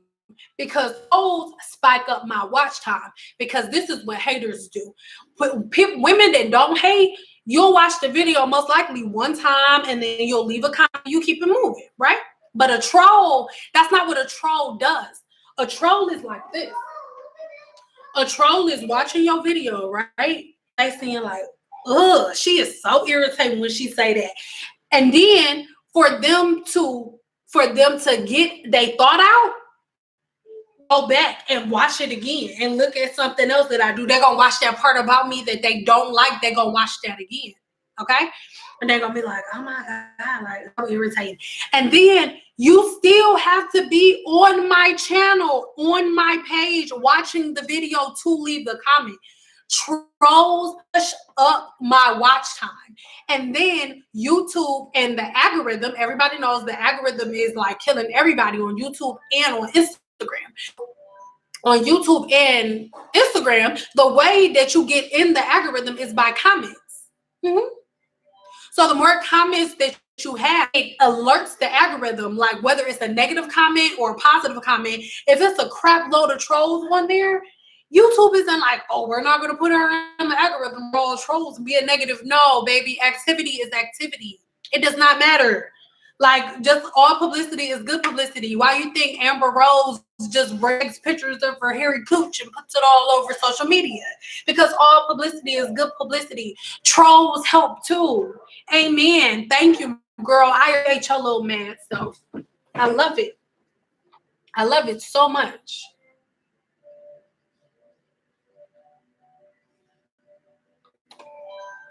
because trolls spike up my watch time, because this is what haters do. But women that don't hate, you'll watch the video most likely one time and then you'll leave a comment, you keep it moving, right? But a troll, that's not what a troll does. A troll is like this. A troll is watching your video, right? They seeing like, ugh, she is so irritating when she say that. And then for them to get their thought out, go back and watch it again and look at something else that I do. They're gonna watch that part about me that they don't like. They're gonna watch that again. Okay? And they're gonna be like, oh my God, like, so irritating. And then you still have to be on my channel, on my page, watching the video to leave the comment. Trolls push up my watch time. And then YouTube and the algorithm, everybody knows the algorithm is like killing everybody on YouTube and on Instagram. On YouTube and Instagram, the way that you get in the algorithm is by comments. Mm-hmm. So the more comments that you have, it alerts the algorithm, like whether it's a negative comment or a positive comment. If it's a crap load of trolls on there, YouTube isn't like, oh, we're not going to put her in the algorithm. All trolls be a negative. No, baby, activity is activity. It does not matter. Like, just all publicity is good publicity. Why you think Amber Rose just breaks pictures of her hairy cooch and puts it all over social media? Because all publicity is good publicity. Trolls help too. Amen. Thank you, girl. I hate your little mad stuff. I love it. I love it so much.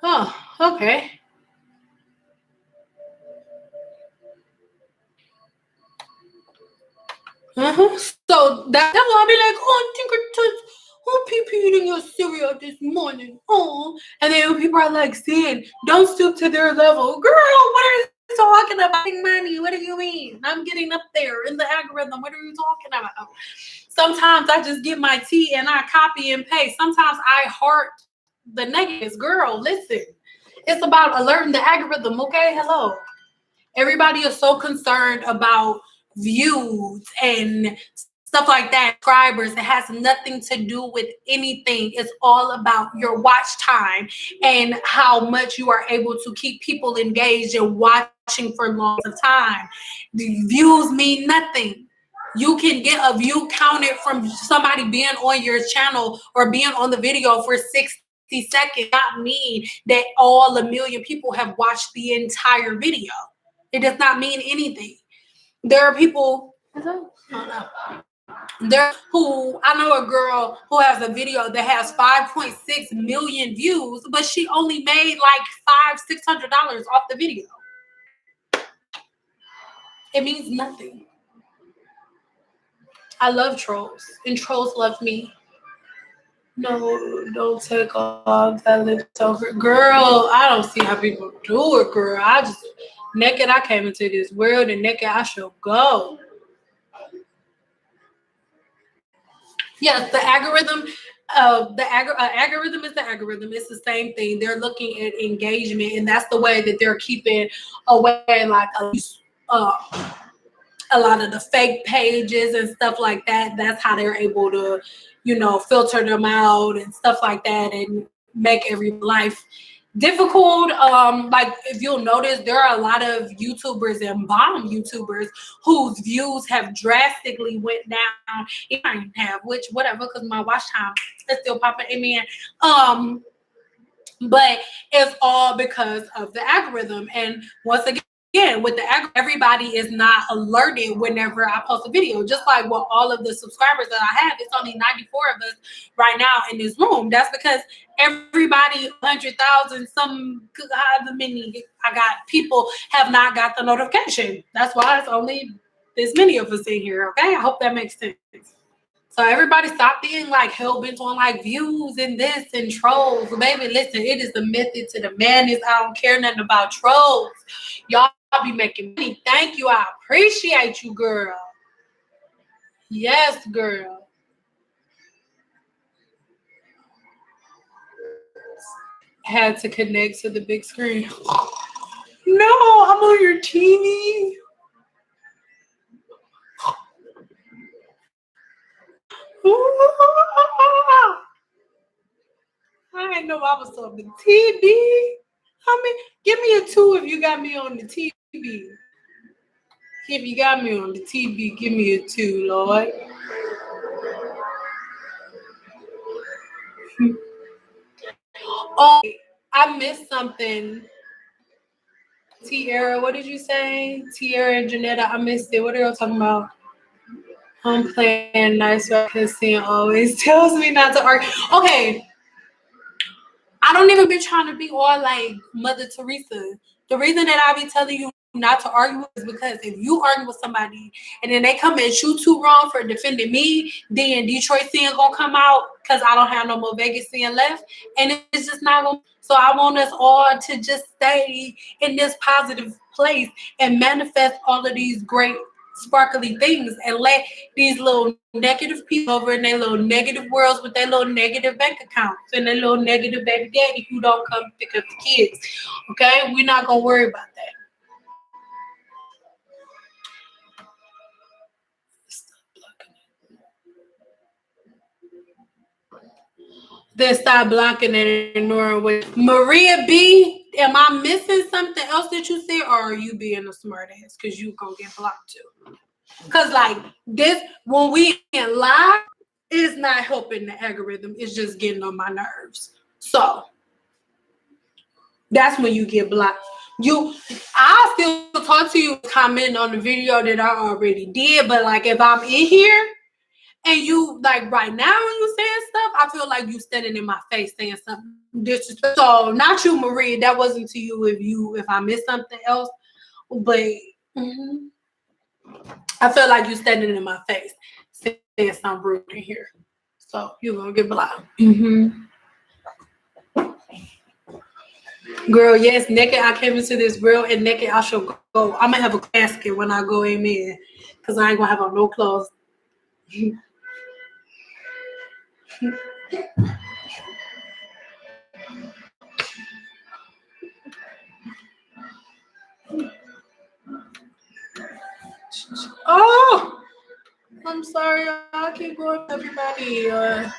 Oh, okay. So that will be like, oh, Tinker who pee-peed in your cereal this morning? Oh, and then people are like, Sin, don't stoop to their level. Girl, what are you talking about? Money? What do you mean? I'm getting up there in the algorithm. What are you talking about? Sometimes I just get my tea and I copy and paste. Sometimes I heart the negatives. Girl, listen. It's about alerting the algorithm, okay? Hello. Everybody is so concerned about views and stuff like that, subscribers. It has nothing to do with anything. It's all about your watch time and how much you are able to keep people engaged and watching for long of time. The views mean nothing. You can get a view counted from somebody being on your channel or being on the video for 60 seconds, not mean that all a million people have watched the entire video. It does not mean anything. There are people, there who, I know a girl who has a video that has 5.6 million views, but she only made like $500-$600 off the video. It means nothing. I love trolls, and trolls love me. No, don't take off that lips over. Girl, I don't see how people do it, girl. I just, naked I came into this world, and naked I shall go. Yes, the algorithm. Algorithm is the algorithm. It's the same thing. They're looking at engagement, and that's the way that they're keeping away like uh, a lot of the fake pages and stuff like that. That's how they're able to, filter them out and stuff like that, and make every life difficult. Like if you'll notice, there are a lot of YouTubers and bomb YouTubers whose views have drastically went down. It might have, which whatever, because my watch time is still popping. Amen. But it's all because of the algorithm. And once again, with the algorithm, everybody is not alerted whenever I post a video. Just like with all of the subscribers that I have, it's only 94 of us right now in this room. That's because everybody, 100,000, some however many I got people have not got the notification. That's why it's only this many of us in here. Okay, I hope that makes sense. So everybody stop being like hell bent on like views and this and trolls. Baby, listen, it is the method to the madness. I don't care nothing about trolls. Y'all be making money. Thank you. I appreciate you, girl. Yes, girl. Had to connect to the big screen. No, I'm on your TV. I didn't know I was on the TV. Give me a 2 if you got me on the TV. If you got me on the TV, give me a 2, Lord. Oh, I missed something. Tiara, what did you say? Tiara and Janetta, I missed it. What are y'all talking about? I'm playing nice because Sam always tells me not to argue. Okay. I don't even be trying to be all like Mother Teresa. The reason that I be telling you not to argue is because if you argue with somebody and then they come and shoot you wrong for defending me, then Detroit sin gonna come out because I don't have no more Vegas sin left, and it's just not gonna. So I want us all to just stay in this positive place and manifest all of these great sparkly things, and let these little negative people over in their little negative worlds with their little negative bank accounts and their little negative baby daddy who don't come pick up the kids. Okay, we're not gonna worry about that. Then stop blocking and ignoring what Maria B. Am I missing something else that you said, or are you being a smart ass? Because you gonna get blocked too. Because like this, when we in live, it's not helping the algorithm. It's just getting on my nerves. So that's when you get blocked. I still talk to you, comment on the video that I already did, but like if I'm in here and you like right now when you saying stuff, I feel like you standing in my face saying something disrespectful. So not you, Marie. That wasn't to you. If I missed something else, but I feel like you standing in my face saying something rude in here. So you're gonna get blocked. Girl, yes, naked I came into this world and naked I shall go. I'm gonna have a casket when I go, amen. Because I ain't gonna have on no clothes. Oh, sorry. I'll keep going, everybody. I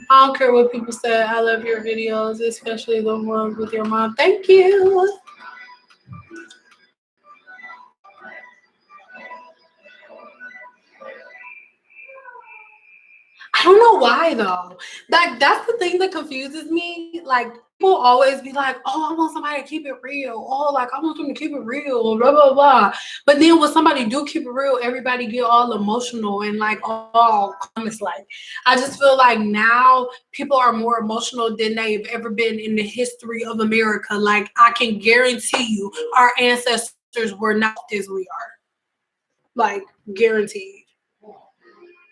don't care what people say. I love your videos, especially the ones with your mom. Thank you. I don't know why though. Like that's the thing that confuses me. Like people always be like, "Oh, I want somebody to keep it real. Oh, like I want them to keep it real." Blah blah blah. But then when somebody do keep it real, everybody get all emotional and like all comments. Like I just feel like now people are more emotional than they've ever been in the history of America. Like I can guarantee you, our ancestors were not as we are. Like guaranteed.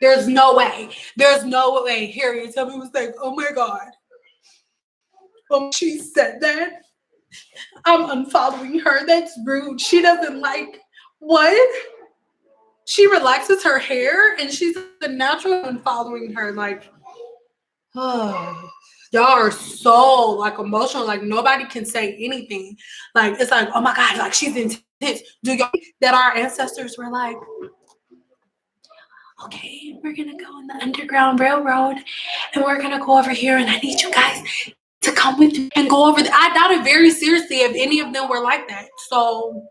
There's no way. There's no way. Harriet tell me was like, oh my God. She said that. I'm unfollowing her. That's rude. She doesn't like what? She relaxes her hair and she's a natural unfollowing her. Like, oh, y'all are so like emotional. Like nobody can say anything. Like it's like, oh my God, like she's intense. Do y'all that our ancestors were like, okay, we're gonna go on the Underground Railroad and we're gonna go over here and I need you guys to come with me and go over I doubt it very seriously if any of them were like that. So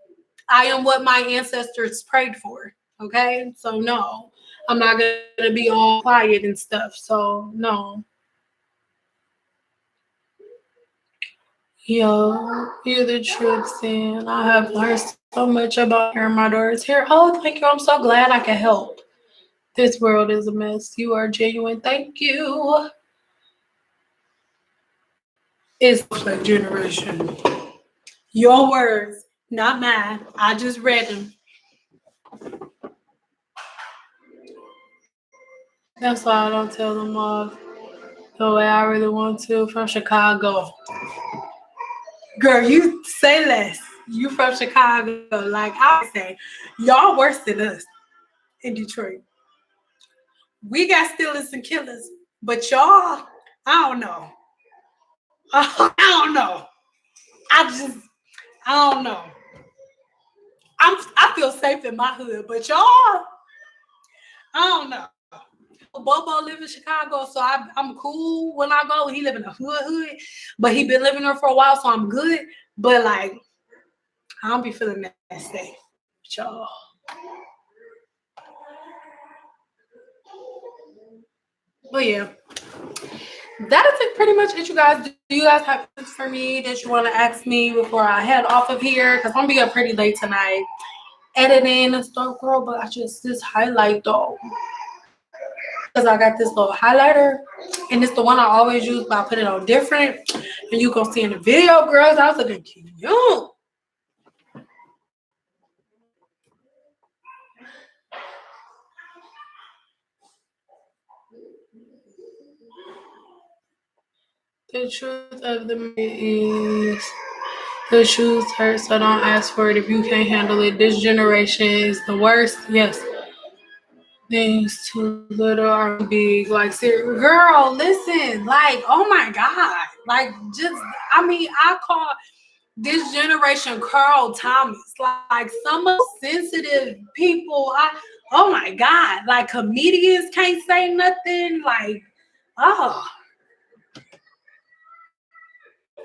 I am what my ancestors prayed for. Okay. So no, I'm not gonna be all quiet and stuff. So no. Yo, you're the truth, and I have learned so much about hearing my daughter's hair. Oh, thank you. I'm so glad I can help. This world is a mess. You are genuine. Thank you. It's like generation. Your words, not mine. I just read them. That's why I don't tell them off the way I really want to. From Chicago. Girl, you say less. You from Chicago. Like I say, y'all worse than us in Detroit. We got stealers and killers. But y'all, I don't know. I don't know. I just, I don't know. I feel safe in my hood, but y'all, I don't know. Bobo live in Chicago, so I'm cool when I go. He live in a hood, but he been living there for a while, so I'm good. But like, I don't be feeling that safe, y'all. But yeah, that is it, pretty much it, you guys. Do you guys have questions for me that you want to ask me before I head off of here? Because I'm gonna be up pretty late tonight, editing and stuff, girl. But I just this highlight though. Because I got this little highlighter and it's the one I always use, but I put it on different and you can see in the video, girls. I was looking cute. The truth of the matter is the truth hurts, so don't ask for it if you can't handle it. This generation is the worst. Yes, things too little are big. Like, girl, listen. Like, oh my God. Like, just, I mean, I call this generation Carl Thomas. Like some of the sensitive people, oh my God, like comedians can't say nothing. Like, oh,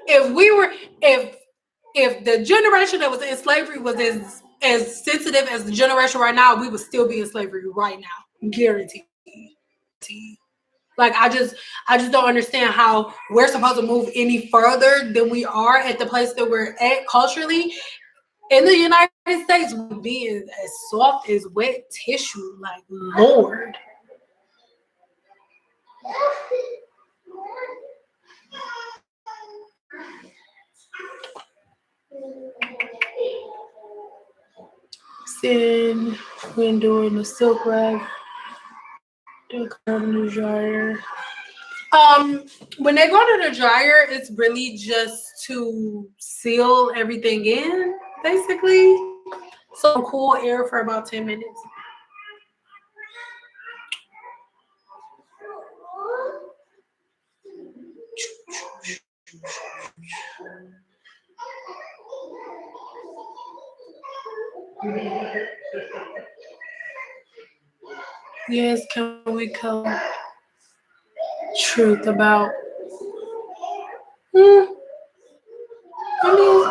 if we were, if the generation that was in slavery was as sensitive as the generation right now, we would still be in slavery right now, guaranteed. Like I just don't understand how we're supposed to move any further than we are at the place that we're at culturally. In the United States, being as soft as wet tissue, like Lord. Sin when doing the silk rag, the curtain dryer. When they go to the dryer, it's really just to seal everything in, basically. So cool air for about 10 minutes. Yes, can we come truth about? Hmm, I mean,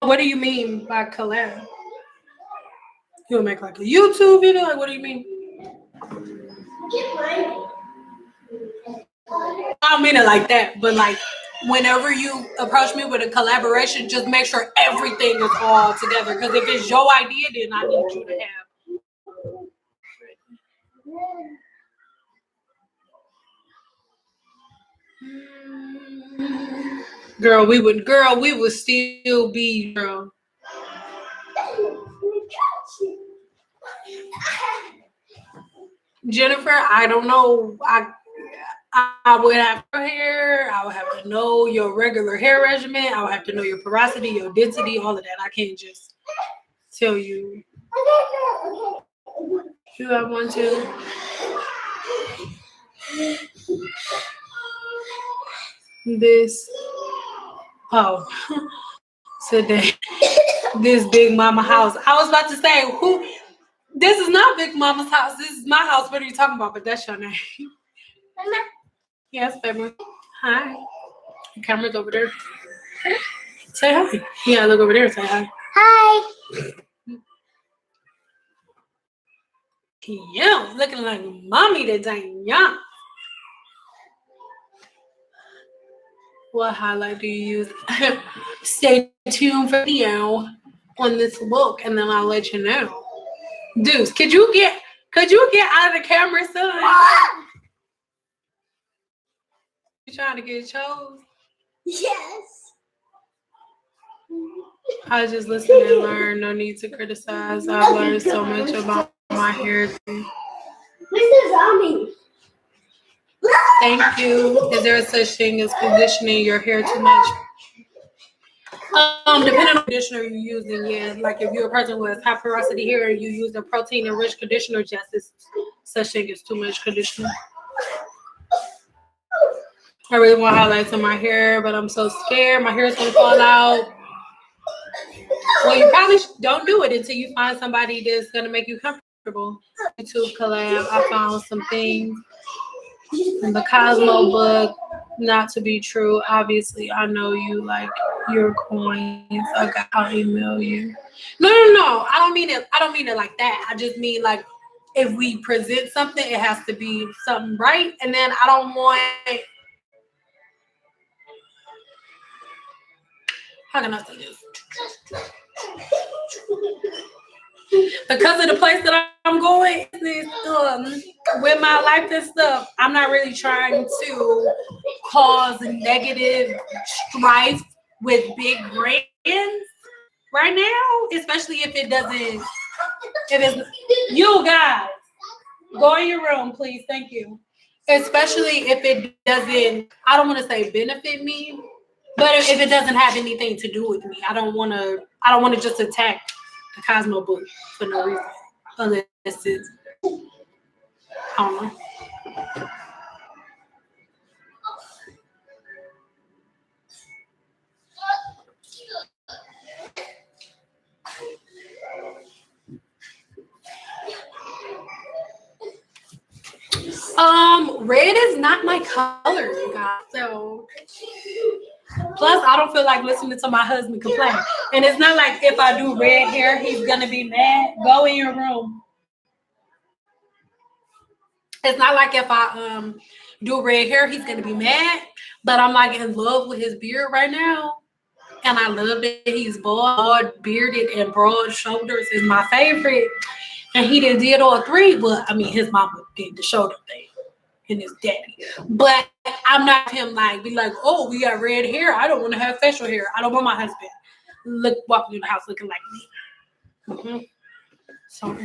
what do you mean by collab? You'll make like a YouTube video? Like, what do you mean? I don't mean it like that, but like whenever you approach me with a collaboration, just make sure everything is all together. Because if it's your idea, then I need you to have. Girl, we would still be, girl. Jennifer, I don't know. I would have your hair. I would have to know your regular hair regimen. I would have to know your porosity, your density, all of that. I can't just tell you. You have one too. This. Oh, today. This Big Mama house. I was about to say, who? This is not Big Mama's house. This is my house. What are you talking about? But that's your name. Yes, baby. Hi. The camera's over there. Say hi. Yeah, look over there. Say hi. Hi. Yeah, looking like mommy today. Yeah. What highlight do you use? Stay tuned for the video on this look, and then I'll let you know. Deuce, could you get out of the camera, son? You trying to get chose? Yes. I just listen and learn. No need to criticize. I've learned so much about my hair. Mr. Zombie. Thank you. Is there a such thing as conditioning your hair too much? Depending on the conditioner you're using, yeah. Like if you're a person with high porosity hair and you use a protein-enriched conditioner, just as such thing as too much conditioner. I really want highlights on my hair, but I'm so scared my hair is gonna fall out. Well, you probably don't do it until you find somebody that's gonna make you comfortable. YouTube collab. I found some things in the Cosmo book not to be true. Obviously, I know you like your coins. I'll email you. No. I don't mean it. I don't mean it like that. I just mean like if we present something, it has to be something right. And then I don't want. How can I say this? Because of the place that I'm going with my life and stuff, I'm not really trying to cause negative strife with big brands right now, especially if it doesn't, if it's, you guys, go in your room, please, thank you. Especially if it doesn't, I don't want to say benefit me, but if it doesn't have anything to do with me, I don't want to just attack the Cosmo book for no reason, unless it's, I don't know. Red is not my color, you guys. So, plus, I don't feel like listening to my husband complain. And it's not like if I do red hair, he's gonna be mad. Go in your room. It's not like if I do red hair, he's gonna be mad. But I'm like in love with his beard right now, and I love that he's bald, bearded, and broad shoulders is my favorite. And he did all three, but I mean his mama did the shoulder thing. And his daddy. But I'm not him like be like, oh, we got red hair. I don't want to have facial hair. I don't want my husband walking through the house looking like me. Mm-hmm. So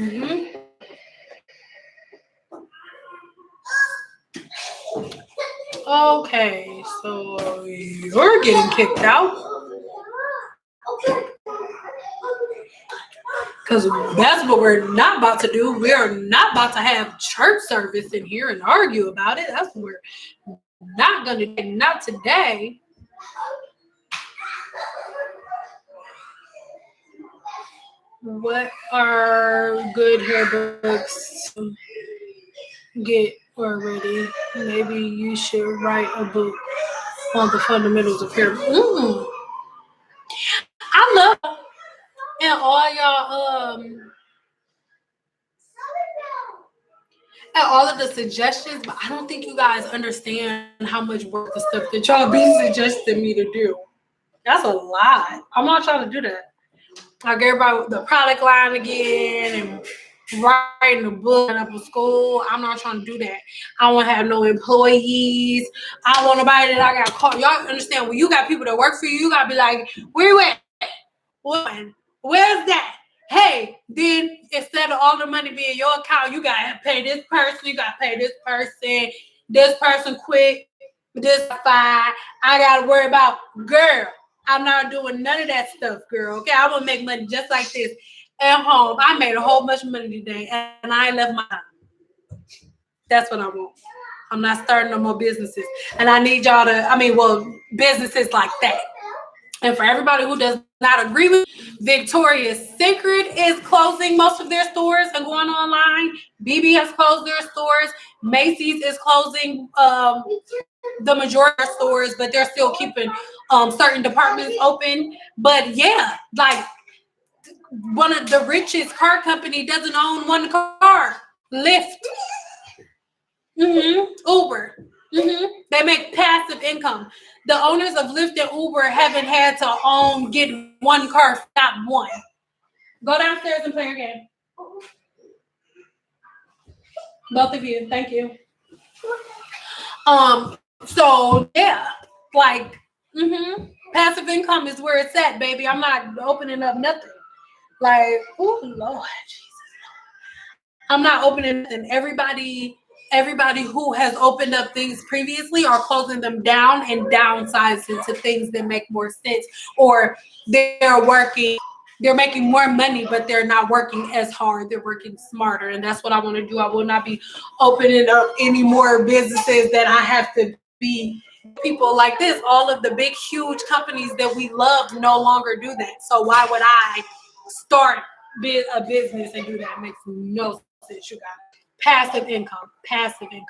Okay, so you're getting kicked out. Because that's what we're not about to do. We are not about to have church service in here and argue about it. That's what we're not going to do. Not today. What are good hair books to get already? Maybe you should write a book on the fundamentals of hair. I love and all y'all and all of the suggestions, but I don't think you guys understand how much work the stuff that y'all be suggesting me to do. That's a lot. I'm not trying to do that. Like everybody, the product line again, and writing a book up a school. I'm not trying to do that. I don't want to have no employees. I don't want nobody that I got called. Y'all understand when you got people that work for you, you gotta be like, where you at? One, where's that? Hey, then instead of all the money being your account, you gotta pay this person, you gotta pay this person quit, this fine. I gotta worry about girl. I'm not doing none of that stuff, girl. Okay, I'm gonna make money just like this at home. I made a whole bunch of money today, and I ain't left my time. That's what I want. I'm not starting no more businesses, and I need y'all to. Businesses like that. And for everybody who does not agree with Victoria's Secret is closing most of their stores and going online. BB has closed their stores. Macy's is closing the majority of stores, but they're still keeping certain departments open. But yeah, like one of the richest car company doesn't own one car. Lyft, Uber. They make passive income. The owners of Lyft and Uber haven't had to get one car, not one. Go downstairs and play your game. Both of you, thank you. So yeah, like, passive income is where it's at, baby. I'm not opening up nothing. Like, oh Lord Jesus, I'm not opening nothing. Everybody who has opened up things previously are closing them down and downsizing to things that make more sense, or they're making more money, but they're not working as hard. They're working smarter. And that's what I want to do. I will not be opening up any more businesses that I have to be people like this. All of the big, huge companies that we love no longer do that. So why would I start a business and do that? It makes no sense, you guys. Passive income. Passive income.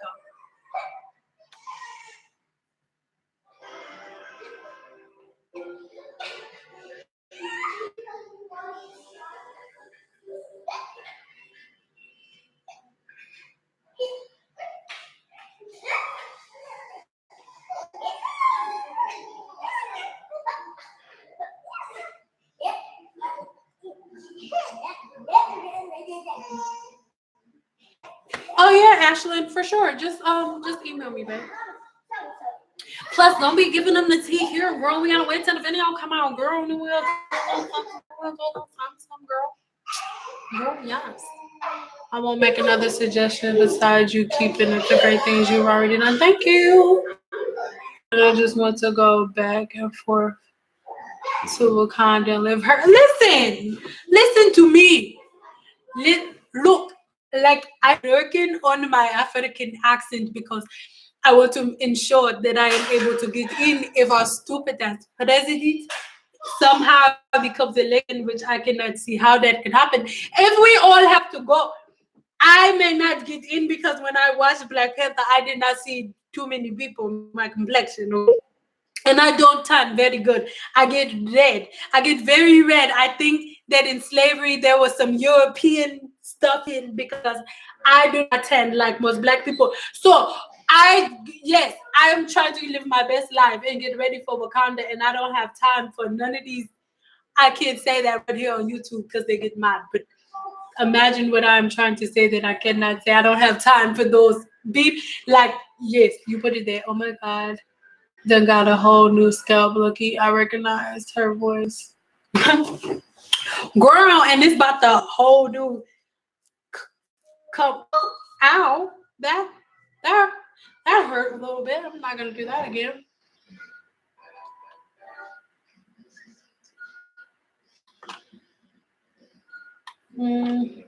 Oh yeah, Ashlyn, for sure. Just email me, babe. Plus, don't be giving them the tea here, girl. We gotta wait till the video come out, girl. Some girl. Girl, yes. I won't make another suggestion besides you keeping it the great things you've already done. Thank you. And I just want to go back and forth to Wakanda and live her. Listen to me. Look, like I'm working on my African accent because I want to ensure that I am able to get in if our stupid as president somehow becomes elected, which I cannot see how that can happen. If we all have to go, I may not get in because when I watched Black Panther, I did not see too many people my complexion. And I don't tan very good. I get red. I get very red. I think that in slavery there was some European stuff in because I do not tan like most black people. So yes, I am trying to live my best life and get ready for Wakanda, and I don't have time for none of these. I can't say that right here on YouTube because they get mad. But imagine what I'm trying to say that I cannot say. I don't have time for those beep. Like, yes, you put it there. Oh my God. Then got a whole new scalp looky. I recognized her voice. Girl, and it's about the whole new come. Ow. That hurt a little bit. I'm not gonna do that again. Mm.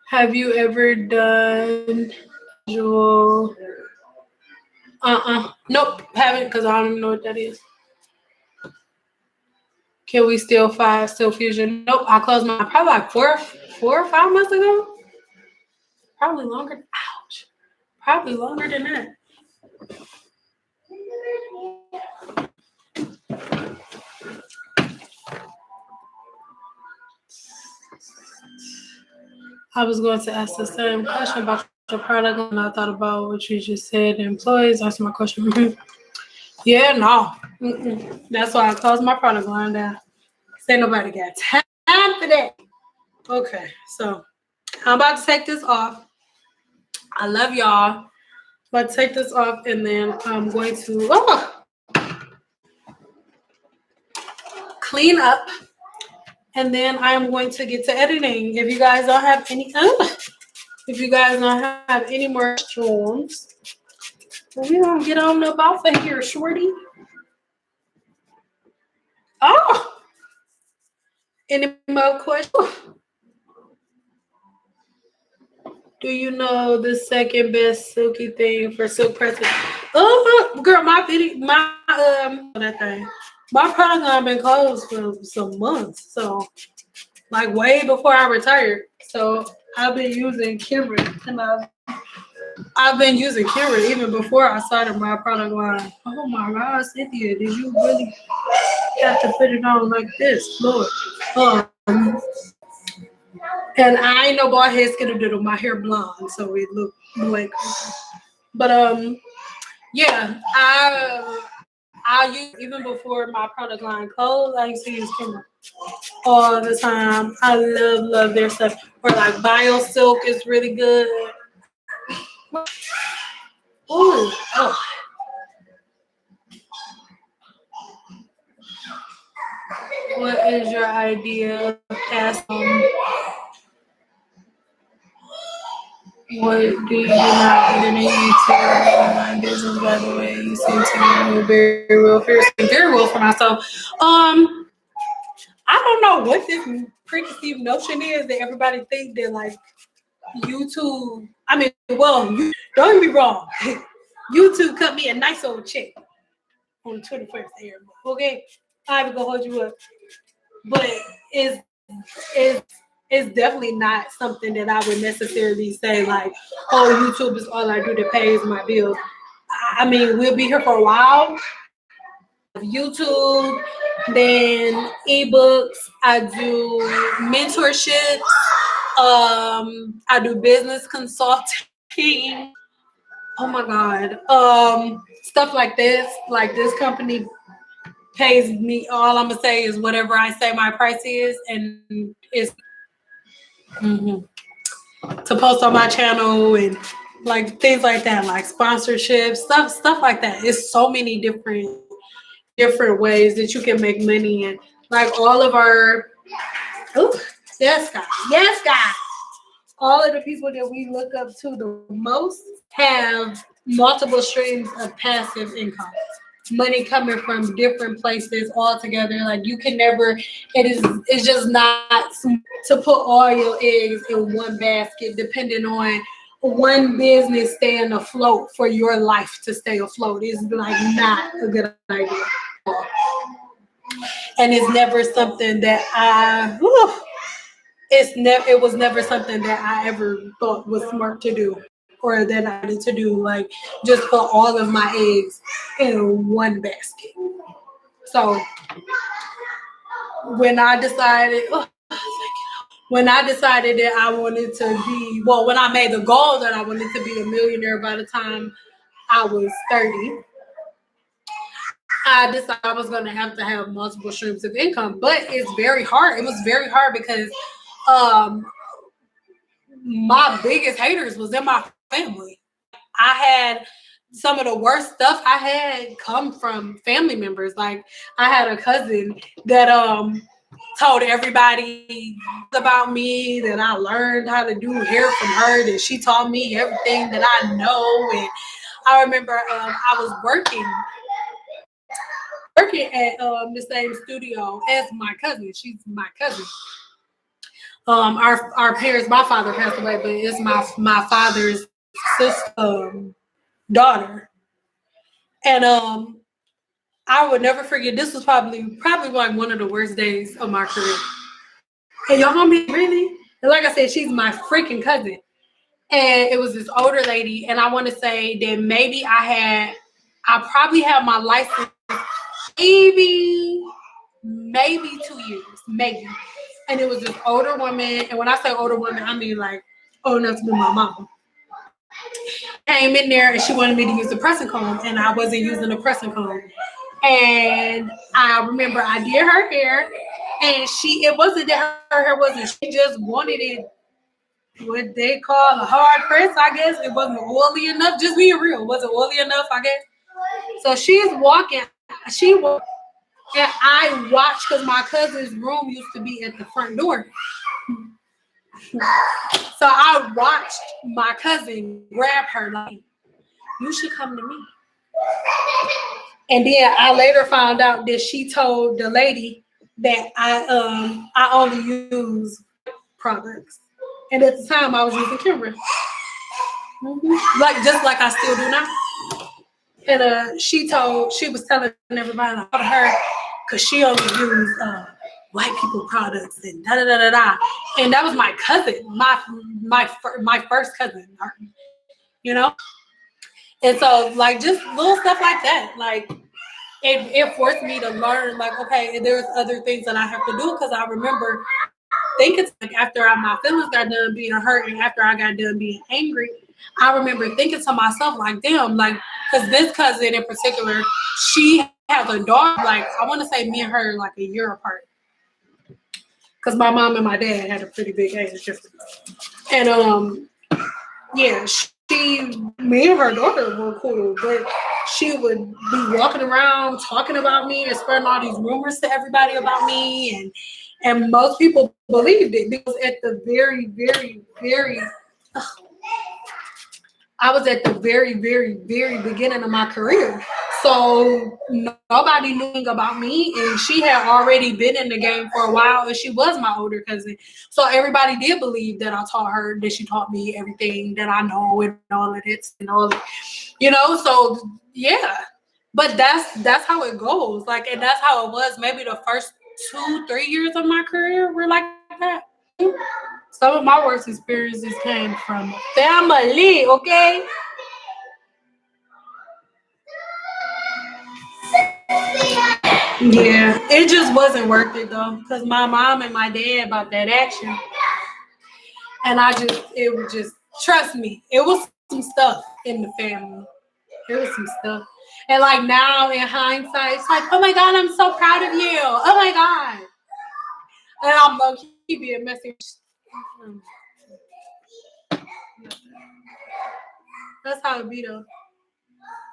Have you ever done visual? Nope, haven't because I don't even know what that is. Can we still fusion? Nope. I closed my probably like 4 or 5 months ago. Probably longer. Ouch. Probably longer than that. I was going to ask the same question about your product, and I thought about what you just said. Employees asked my question. Yeah, no. That's why I closed my product line down. Say nobody got time for that. Okay, so I'm about to take this off. I love y'all. But take this off, and then I'm going to clean up, and then I'm going to get to editing. If you guys don't have any more questions, we gonna get on up off of here, shorty. Oh, any more questions? Do you know the second best silky thing for silk pressing? Oh, girl, that thing. My product line been closed for some months, so like way before I retired. So I've been using Kimber, and I've been using Kimber even before I started my product line. Oh my God, Cynthia, did you really have to put it on like this, Lord? And I ain't no bald head skittle my hair blonde, so it look like. But yeah, I use even before my product line closed. I used to use Kimber all the time. I love their stuff. Or like Bio Silk is really good. Ooh, oh. What is your idea of passing? What do you not internet YouTube online business? By the way, you seem to be very well fierce and very well for myself. I don't know what this preconceived notion is that everybody think that like YouTube. I mean, well, don't get me wrong. YouTube cut me a nice old check on the 21st year. Okay, I even gonna hold you up, but it's definitely not something that I would necessarily say like, oh, YouTube is all I do that pays my bills. I mean, we'll be here for a while. YouTube, then ebooks. I do mentorship. I do business consulting. Oh my God. Stuff like this. Like this company pays me. All I'm gonna say is whatever I say my price is, and it's to post on my channel and like things like that, like sponsorships, stuff like that. It's so many different ways that you can make money, and like all of our yes guys, all of the people that we look up to the most have multiple streams of passive income, money coming from different places all together. Like you can never, it's just not to put all your eggs in one basket, depending on one business staying afloat for your life to stay afloat is like not a good idea. And it's never something that it was never something that I ever thought was smart to do or that I needed to do, like just put all of my eggs in one basket. So when I decided that I wanted to be, well, when I made the goal that I wanted to be a millionaire by the time I was 30, I decided I was going to have multiple streams of income. But it's very hard. It was very hard because my biggest haters was in my family. I had some of the worst stuff I had come from family members. Like I had a cousin that told everybody about me, that I learned how to do hair from her, that she taught me everything that I know. And I remember I was working at the same studio as my cousin. She's my cousin. Our parents, my father passed away, but it's my father's sister, daughter. And I would never forget. This was probably like one of the worst days of my career. And your homie, really? And like I said, she's my freaking cousin. And it was this older lady, and I want to say that maybe I probably had my license maybe 2 years, maybe. And it was this older woman, and when I say older woman, I mean like old enough to be my mama. Came in there and she wanted me to use the pressing comb, and I wasn't using the pressing comb. And I remember I did her hair, and it wasn't that her hair wasn't. She just wanted it what they call a hard press, I guess. It wasn't oily enough. Just being real, wasn't oily enough, I guess. So she's walking. She walked, and I watched because my cousin's room used to be at the front door. So I watched my cousin grab her like, "You should come to me." And then I later found out that she told the lady that I only use products. And at the time I was using Kimber. Like just like I still do now. And she was telling everybody about her because she only used white people products and da da da da da. And that was my cousin, my first cousin, you know. And so like just little stuff like that, like it forced me to learn like, okay, there's other things that I have to do because I remember thinking like after my feelings got done being hurt and after I got done being angry, I remember thinking to myself like, damn, like because this cousin in particular, she has a daughter. Like I want to say me and her like a year apart because my mom and my dad had a pretty big age difference. And yeah, me and her daughter were cool, but she would be walking around talking about me and spreading all these rumors to everybody about me, and most people believed it because at the very, very, very, I was at the very, very, very beginning of my career. So nobody knew about me, and she had already been in the game for a while, and she was my older cousin. So everybody did believe that I taught her, that she taught me everything that I know and all of it and all of it, you know. So yeah, but that's how it goes. Like, and that's how it was. Maybe the first 2-3 years of my career were like that. Some of my worst experiences came from family. Okay. Yeah, it just wasn't worth it though, because my mom and my dad about that action, and it was just, trust me, it was some stuff in the family. It was some stuff, and like now in hindsight, it's like, oh my god, I'm so proud of you. Oh my god, and I'm low key being messy. That's how it be though.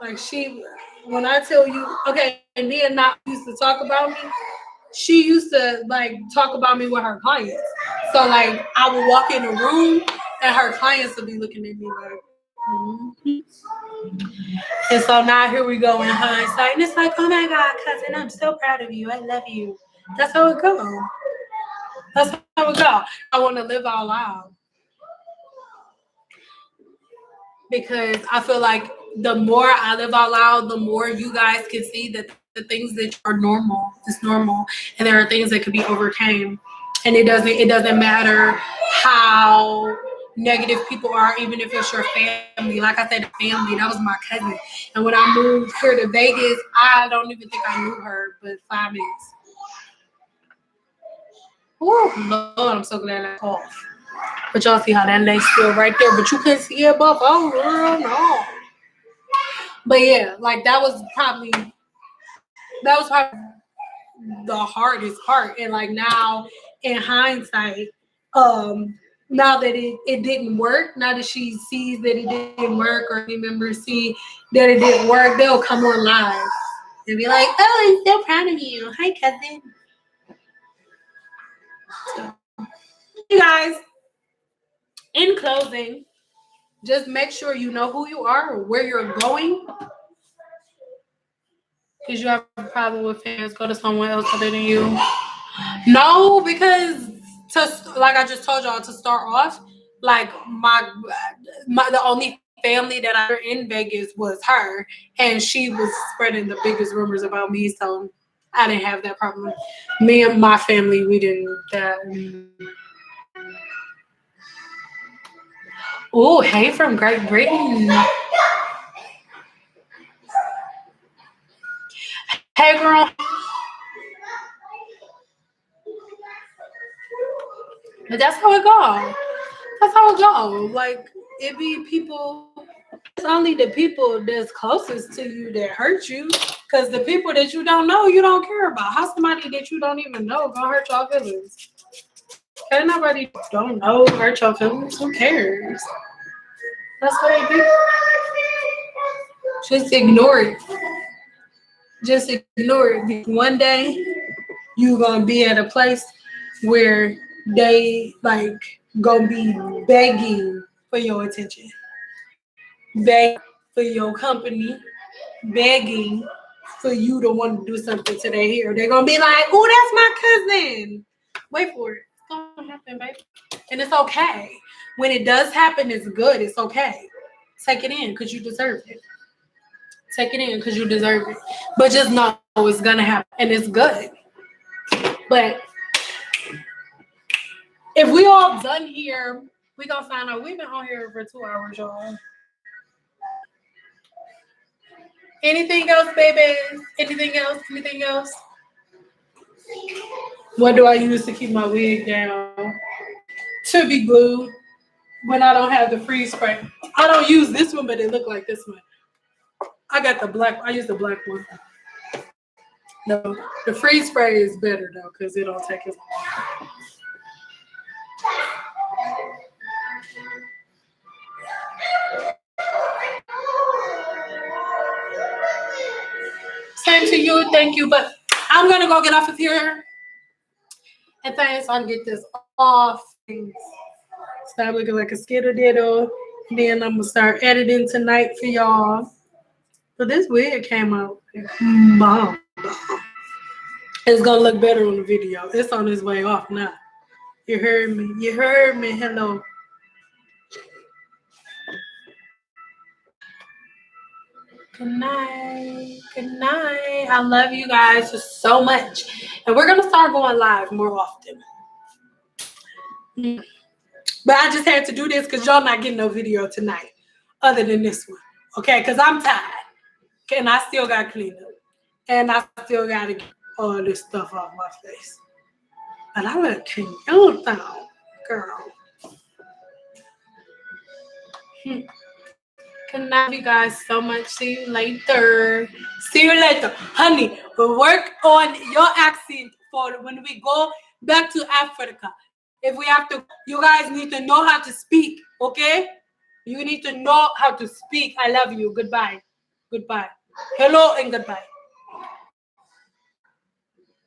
Like when I tell you, okay, and then not used to talk about me. She used to like talk about me with her clients. So like I would walk in the room and her clients would be looking at me like, And so now here we go in hindsight, and it's like, oh my god, cousin, I'm so proud of you. I love you. That's how it goes. That's how it goes. I want to live out loud because I feel like the more I live out loud, the more you guys can see that the things that are normal is normal, and there are things that could be overcame, and it doesn't matter how negative people are, even if it's your family. Like I said, family, that was my cousin, and when I moved here to Vegas, I don't even think I knew her, but 5 minutes. Oh Lord, I'm so glad I coughed. But y'all see how that lace still right there, but you couldn't see it above. Oh girl, no. But yeah, like that was probably the hardest part. And like now in hindsight, now that it didn't work, now that she sees that it didn't work, or any members see that it didn't work, they'll come on live and be like, oh, I'm so proud of you. Hi, cousin. So, you guys, in closing, just make sure you know who you are, where you're going. Because you have a problem with fans, go to someone else other than you. No, because like I just told y'all to start off, like the only family that I were in Vegas was her, and she was spreading the biggest rumors about me. So I didn't have that problem. Me and my family, we didn't. Oh, hey from Great Britain. Hey girl. But that's how it go. That's how it go. Like it be people. It's only the people that's closest to you that hurt you. Cause the people that you don't know, you don't care about. How somebody that you don't even know gonna hurt your feelings? And nobody don't know hurt your feelings. Who cares? That's what they do. Just ignore it. Just ignore it. One day you gonna be at a place where they like gonna be begging for your attention, begging for your company, begging for you to want to do something to their hair. They're gonna be like, "Oh, that's my cousin." Wait for it. It's gonna happen, baby, and it's okay. When it does happen, it's good. It's okay. Take it in because you deserve it. Take it in because you deserve it. But just know it's gonna happen, and it's good. But if we all done here, we gonna find out. We've been on here for 2 hours, y'all. Anything else, babies? Anything else? Anything else? What do I use to keep my wig down? To be glue when I don't have the freeze spray. I don't use this one, but it look like this one. I got the black. I use the black one. No, the freeze spray is better though because it don't take as long. Same to you, thank you. But I'm gonna go get off of here and thanks. I'll get this off. Stop looking like a skitter-diddle. Then I'm gonna start editing tonight for y'all. But this wig came out bomb. It's gonna look better on the video. It's on its way off now. You heard me. You heard me. Hello. Good night. Good night. I love you guys just so much. And we're gonna start going live more often. But I just had to do this because y'all not getting no video tonight other than this one. Okay, because I'm tired. And I still got to clean up. And I still got to get all this stuff off my face. But I look cute though, girl. Good night, you guys so much. See you later. See you later. Honey, we'll work on your accent for when we go back to Africa. If we have to, you guys need to know how to speak, okay? You need to know how to speak. I love you. Goodbye. Goodbye. Hello and goodbye.